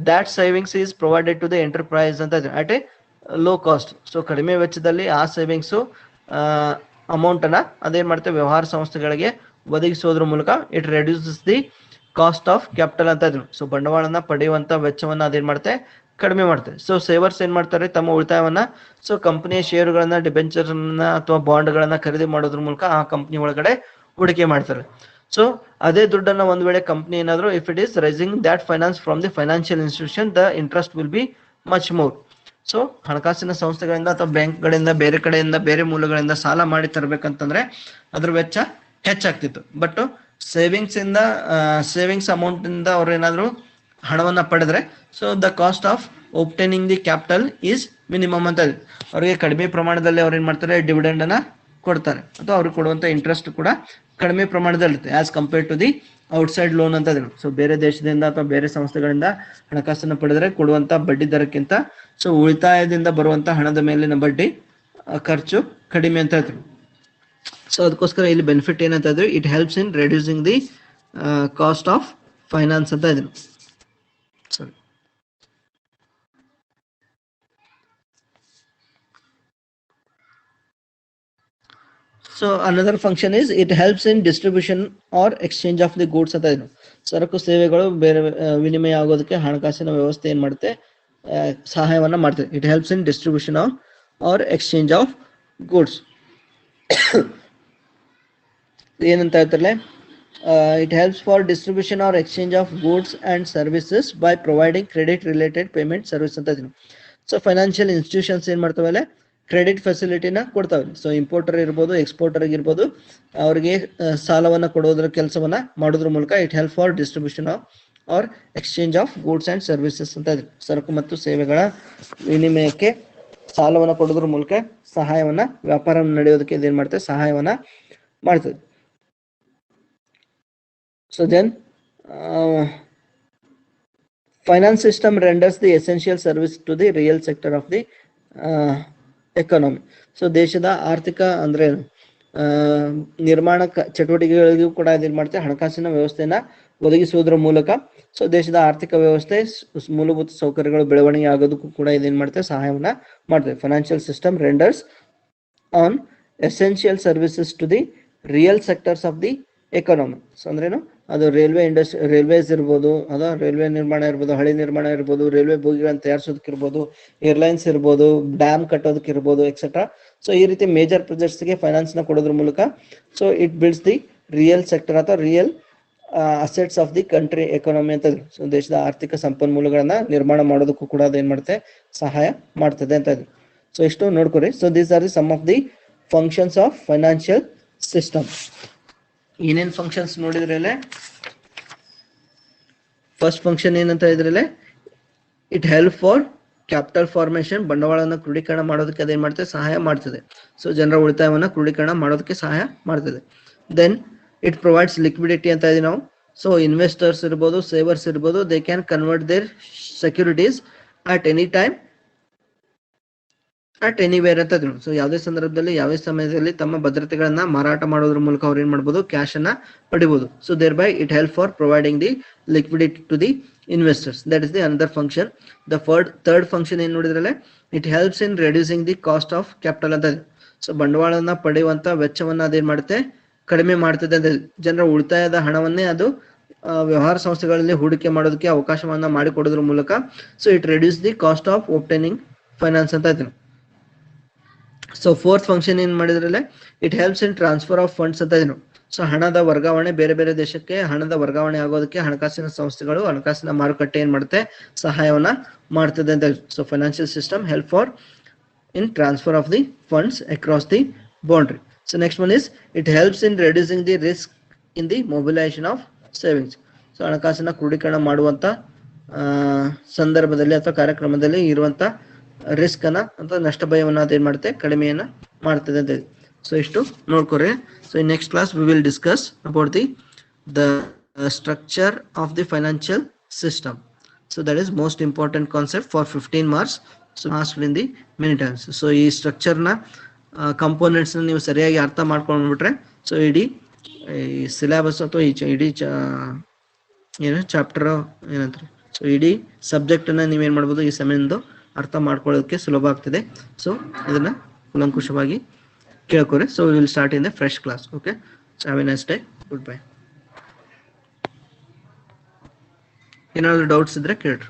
that savings is provided to the enterprise ಅಂತ at a low cost. So ಕಡಿಮೆ ವೆಚ್ಚದಲ್ಲಿ ಆ ಸೇವಿಂಗ್ಸು ಅಮೌಂಟ್ ಅನ್ನ ಅದೇನ್ ಮಾಡುತ್ತೆ, ವ್ಯವಹಾರ ಸಂಸ್ಥೆಗಳಿಗೆ ಒದಗಿಸೋದ್ರ ಮೂಲಕ it reduces the cost of capital ಅಂತ ಇದ್ರು. ಸೊ ಬಂಡವಾಳನ ಪಡೆಯುವಂತ ವೆಚ್ಚವನ್ನ ಅದೇನ್ ಮಾಡುತ್ತೆ, ಕಡಿಮೆ ಮಾಡ್ತಾರೆ. ಸೊ ಸೇವರ್ಸ್ ಏನ್ ಮಾಡ್ತಾರೆ, ತಮ್ಮ ಉಳಿತಾಯವನ್ನ ಸೊ ಕಂಪನಿಯ ಶೇರುಗಳನ್ನ, ಡಿಬೆಂಚರ್ ಅಥವಾ ಬಾಂಡ್ ಗಳನ್ನ ಖರೀದಿ ಮಾಡೋದ್ರ ಮೂಲಕ ಆ ಕಂಪನಿ ಒಳಗಡೆ ಹೂಡಿಕೆ ಮಾಡ್ತಾರೆ. ಸೊ ಅದೇ ದುಡ್ಡನ್ನ ಒಂದ್ ವೇಳೆ ಕಂಪನಿ ಏನಾದ್ರು, if it is raising that finance from the financial institution, the interest will be much more. So ಹಣಕಾಸಿನ ಸಂಸ್ಥೆಗಳಿಂದ ಅಥವಾ ಬ್ಯಾಂಕ್ಗಳಿಂದ, ಬೇರೆ ಕಡೆಯಿಂದ, ಬೇರೆ ಮೂಲಗಳಿಂದ ಸಾಲ ಮಾಡಿ ತರಬೇಕಂತಂದ್ರೆ ಅದ್ರ ವೆಚ್ಚ ಹೆಚ್ಚಾಗ್ತಿತ್ತು. ಬಟ್ ಸೇವಿಂಗ್ಸ್ ಅಮೌಂಟ್ ಇಂದ ಅವ್ರು ಏನಾದ್ರು ಹಣವನ್ನ ಪಡೆದ್ರೆ, so the cost of obtaining the capital is minimum ಅಂತ. ಅವರಿಗೆ ಕಡಿಮೆ ಪ್ರಮಾಣದಲ್ಲಿ ಅವ್ರು ಏನ್ ಮಾಡ್ತಾರೆ, ಡಿವಿಡೆಂಡ್ ಅನ್ನ ಕೊಡ್ತಾರೆ, ಅಥವಾ ಅವ್ರಿಗೆ ಕೊಡುವಂತ ಇಂಟ್ರೆಸ್ಟ್ ಕೂಡ ಕಡಿಮೆ ಪ್ರಮಾಣದಲ್ಲಿ ಇರುತ್ತೆ as compared to the outside loan ಅಂತ ಇದೆ. ಸೊ ಬೇರೆ ದೇಶದಿಂದ ಅಥವಾ ಬೇರೆ ಸಂಸ್ಥೆಗಳಿಂದ ಹಣಕಾಸನ್ನು ಪಡೆದರೆ ಕೊಡುವಂತ ಬಡ್ಡಿ ದರಕ್ಕಿಂತ ಸೊ ಉಳಿತಾಯದಿಂದ ಬರುವಂತ ಹಣದ ಮೇಲಿನ ಬಡ್ಡಿ ಖರ್ಚು ಕಡಿಮೆ ಅಂತ ಹೇಳ್ತೀವಿ. ಸೊ ಅದಕ್ಕೋಸ್ಕರ ಇಲ್ಲಿ ಬೆನಿಫಿಟ್ ಏನಂತ ಇದ್ರೆ it helps in reducing the cost of finance ಅಂತ ಇದೀನಿ. Sorry, so another function is it helps in distribution or exchange of the goods ಅಂತ ಇದೀನಿ. ಸರಕು ಸೇವೆಗಳು ಬೇರೆ ವಿನಿಮಯ ಆಗೋದಕ್ಕೆ ಹಣಕಾಸಿನ ವ್ಯವಸ್ಥೆ ಏನ್ ಮಾಡುತ್ತೆ, ಸಹಾಯವನ್ನ ಮಾಡ್ತದೆ. It helps in distribution of or exchange of goods. ಏನಂತ ಹೇಳ್ತಾರಲ್ಲ, it helps for distribution or exchange of goods and services by providing credit related payment service ಅಂತ ಇದೀನಿ. ಸೊ ಫೈನಾನ್ಷಿಯಲ್ ಇನ್ಸ್ಟಿಟ್ಯೂಷನ್ಸ್ ಏನ್ ಮಾಡ್ತಾವಲ್ಲ, ಕ್ರೆಡಿಟ್ ಫೆಸಿಲಿಟಿನ ಕೊಡ್ತಾವೆ. ಸೊ ಇಂಪೋರ್ಟರ್ ಇರ್ಬೋದು, exporter ಇರ್ಬೋದು, ಅವರಿಗೆ ಸಾಲವನ್ನ ಕೊಡೋದ್ರ ಕೆಲಸವನ್ನ ಮಾಡೋದ್ರ ಮೂಲಕ it help for distribution of or exchange of goods and services ಅಂತ ಇದೆ. ಸರಕು ಮತ್ತು ಸೇವೆಗಳ ವಿನಿಮಯಕ್ಕೆ ಸಾಲವನ್ನ ಕೊಡೋದ್ರ ಮೂಲಕ ಸಹಾಯವನ್ನ, ವ್ಯಾಪಾರ ನಡೆಯೋದಕ್ಕೆ ಇದೇನ್ ಮಾಡ್ತದೆ, ಸಹಾಯವನ್ನ ಮಾಡ್ತದೆ. So then finance system renders the essential service to the real sector of the economy. So ದೇಶದ ಆರ್ಥಿಕ ಅಂದ್ರೆ ನಿರ್ಮಾಣ ಚಟುವಟಿಕೆಗಳಿಗೂ ಕೂಡ ಇದೇನ್ ಮಾಡುತ್ತೆ, ಹಣಕಾಸಿನ ವ್ಯವಸ್ಥೆಯನ್ನ ಒದಗಿಸುವುದರ ಮೂಲಕ ಸೊ ದೇಶದ ಆರ್ಥಿಕ ವ್ಯವಸ್ಥೆ ಮೂಲಭೂತ ಸೌಕರ್ಯಗಳು ಬೆಳವಣಿಗೆ ಆಗೋದಕ್ಕೂ ಕೂಡ ಇದೇನ್ ಮಾಡುತ್ತೆ, ಸಹಾಯವನ್ನ ಮಾಡ್ತದೆ. Financial system renders an essential services to the real sectors of the economy. So ಅಂದ್ರೇನು, ಅದು ರೈಲ್ವೆ ಇಂಡಸ್ಟ್ರಿ, ರೈಲ್ವೇಸ್ ಇರ್ಬೋದು, ಅದ ರೈಲ್ವೆ ನಿರ್ಮಾಣ ಇರ್ಬೋದು, ಹಳಿ ನಿರ್ಮಾಣ ಇರ್ಬೋದು, ರೈಲ್ವೆ ಬೋಗಿಗಳನ್ನು ತಯಾರಿಸೋದಕ್ಕೆ ಇರ್ಬೋದು, ಏರ್ಲೈನ್ಸ್ ಇರ್ಬೋದು, ಡ್ಯಾಮ್ ಕಟ್ಟೋದಕ್ಕೆ ಇರ್ಬೋದು, ಎಕ್ಸೆಟ್ರಾ. ಸೊ ಈ ರೀತಿ ಮೇಜರ್ ಪ್ರಾಜೆಕ್ಟ್ಸ್ಗೆ ಫೈನಾನ್ಸ್ ನ ಕೊಡೋದ್ರ ಮೂಲಕ so it builds the real sector ಅಥವಾ real assets of the country economy ಅಂತ. ಸೊ ದೇಶದ ಆರ್ಥಿಕ ಸಂಪನ್ಮೂಲಗಳನ್ನ ನಿರ್ಮಾಣ ಮಾಡೋದಕ್ಕೂ ಕೂಡ ಅದೇನ್ ಮಾಡುತ್ತೆ, ಸಹಾಯ ಮಾಡ್ತದೆ ಅಂತ ಇದೆ. ಸೊ ಇಷ್ಟು ನೋಡ್ಕೊರಿ. So these are the some of the functions of financial system. ಏನೇನ್ ಫಂಕ್ಷನ್ಸ್ ನೋಡಿದ್ರಲ್ಲೇ, ಫಸ್ಟ್ ಫಂಕ್ಷನ್ ಏನಂತ ಇದ್ರಲ್ಲೇ, it help for capital formation, ಬಂಡವಾಳನ ಕ್ರೋಢೀಕರಣ ಮಾಡೋದಕ್ಕೆ ಅದೇನ್ ಮಾಡ್ತದೆ, ಸಹಾಯ ಮಾಡ್ತದೆ. ಸೊ ಜನರ ಉಳಿತಾಯವನ್ನ ಕ್ರೋಢೀಕರಣ ಮಾಡೋದಕ್ಕೆ ಸಹಾಯ ಮಾಡ್ತದೆ. ದೆನ್ ಇಟ್ ಪ್ರೊವೈಡ್ಸ್ ಲಿಕ್ವಿಡಿಟಿ ಅಂತ ಇದೆ ನಾವು. ಸೊ ಇನ್ವೆಸ್ಟರ್ಸ್ ಇರ್ಬೋದು, ಸೇವರ್ಸ್ ಇರ್ಬೋದು, they can convert their securities at any time at anywhere ಅಂತ. ಸೊ ಯಾವುದೇ ಸಂದರ್ಭದಲ್ಲಿ, ಯಾವುದೇ ಸಮಯದಲ್ಲಿ ತಮ್ಮ ಭದ್ರತೆಗಳನ್ನ ಮಾರಾಟ ಮಾಡೋದ್ರ ಮೂಲಕ ಅವ್ರು ಏನ್ ಮಾಡ್ಬೋದು, ಕ್ಯಾಶ್ ಅನ್ನ ಪಡಿಬಹುದು. So thereby it help for providing the liquidity to the investors. That is the another function. The third function ಏನ್ ನೋಡಿದ್ರಲ್ಲ, it helps in reducing the cost of capital ಅಂತ. ಸೊ ಬಂಡವಾಳನ ಪಡೆಯುವಂತ ವೆಚ್ಚವನ್ನ ಅದೇನ್ ಮಾಡುತ್ತೆ, ಕಡಿಮೆ ಮಾಡ್ತದೆ ಅಂತ. ಜನರ ಉಳಿತಾಯದ ಹಣವನ್ನೇ ಅದು ವ್ಯವಹಾರ ಸಂಸ್ಥೆಗಳಲ್ಲಿ ಹೂಡಿಕೆ ಮಾಡೋದಕ್ಕೆ ಅವಕಾಶವನ್ನ ಮಾಡಿಕೊಡೋದ್ರ ಮೂಲಕ so it reduce the cost of obtaining finance ಅಂತ ಇದ್ದೀನಿ. ಸೊ ಫೋರ್ತ್ ಫಂಕ್ಷನ್ ಏನ್ ಮಾಡಿದ್ರಲ್ಲ, it helps in transfer of funds ಅಂತ ಇದೀನಿ. ಸೊ ಹಣದ ವರ್ಗಾವಣೆ, ಬೇರೆ ಬೇರೆ ದೇಶಕ್ಕೆ ಹಣದ ವರ್ಗಾವಣೆ ಆಗೋದಕ್ಕೆ ಹಣಕಾಸಿನ ಸಂಸ್ಥೆಗಳು, ಹಣಕಾಸಿನ ಮಾರುಕಟ್ಟೆ ಏನ್ ಮಾಡುತ್ತೆ, ಸಹಾಯವನ್ನ ಮಾಡ್ತದೆ ಅಂತ. So financial system help for in transfer of the funds across the boundary. So next one is it helps in reducing the risk in the mobilisation of savings. So ಹಣಕಾಸಿನ ಕ್ರೋಢೀಕರಣ ಮಾಡುವಂತ ಸಂದರ್ಭದಲ್ಲಿ ಅಥವಾ ಕಾರ್ಯಕ್ರಮದಲ್ಲಿ ಇರುವಂತ ರಿಸ್ಕ್ ಅನ್ನ ಅಥವಾ ನಷ್ಟ ಭಯವನ್ನ ಅದೇನ್ ಮಾಡುತ್ತೆ, ಕಡಿಮೆಯನ್ನ ಮಾಡ್ತದೆ ಅಂತ. ಸೊ ಇಷ್ಟು ನೋಡ್ಕೊರಿ. So in next class we will discuss about the structure of the financial system. So that is most important concept for 15 marks. So asked in the many times. So ಈ ಸ್ಟ್ರಕ್ಚರ್ ನ components ನೀವು ಸರಿಯಾಗಿ ಅರ್ಥ ಮಾಡ್ಕೊಂಡ್ಬಿಟ್ರೆ so ಇಡೀ ಈ syllabus ಅಥವಾ ಇಡೀ ಏನು ಚಾಪ್ಟರ್ ಏನಂತಾರೆ, ಸೊ ಇಡೀ ಸಬ್ಜೆಕ್ಟ್ ಅನ್ನ ನೀವೇನ್ ಮಾಡ್ಬೋದು, ಈ ಸೆಮಿಂದು ಅರ್ಥ ಮಾಡ್ಕೊಳ್ಳೋದಕ್ಕೆ ಸುಲಭ ಆಗ್ತದೆ. ಸೊ ಇದನ್ನ ಕೂಲಂಕುಷವಾಗಿ ಕೇಳ್ಕೊರಿ. So will start in the fresh class. Okay, have a nice day. Good bye. ಏನಾದ್ರು ಡೌಟ್ಸ್ ಇದ್ರೆ ಕೇಳ್ರಿ.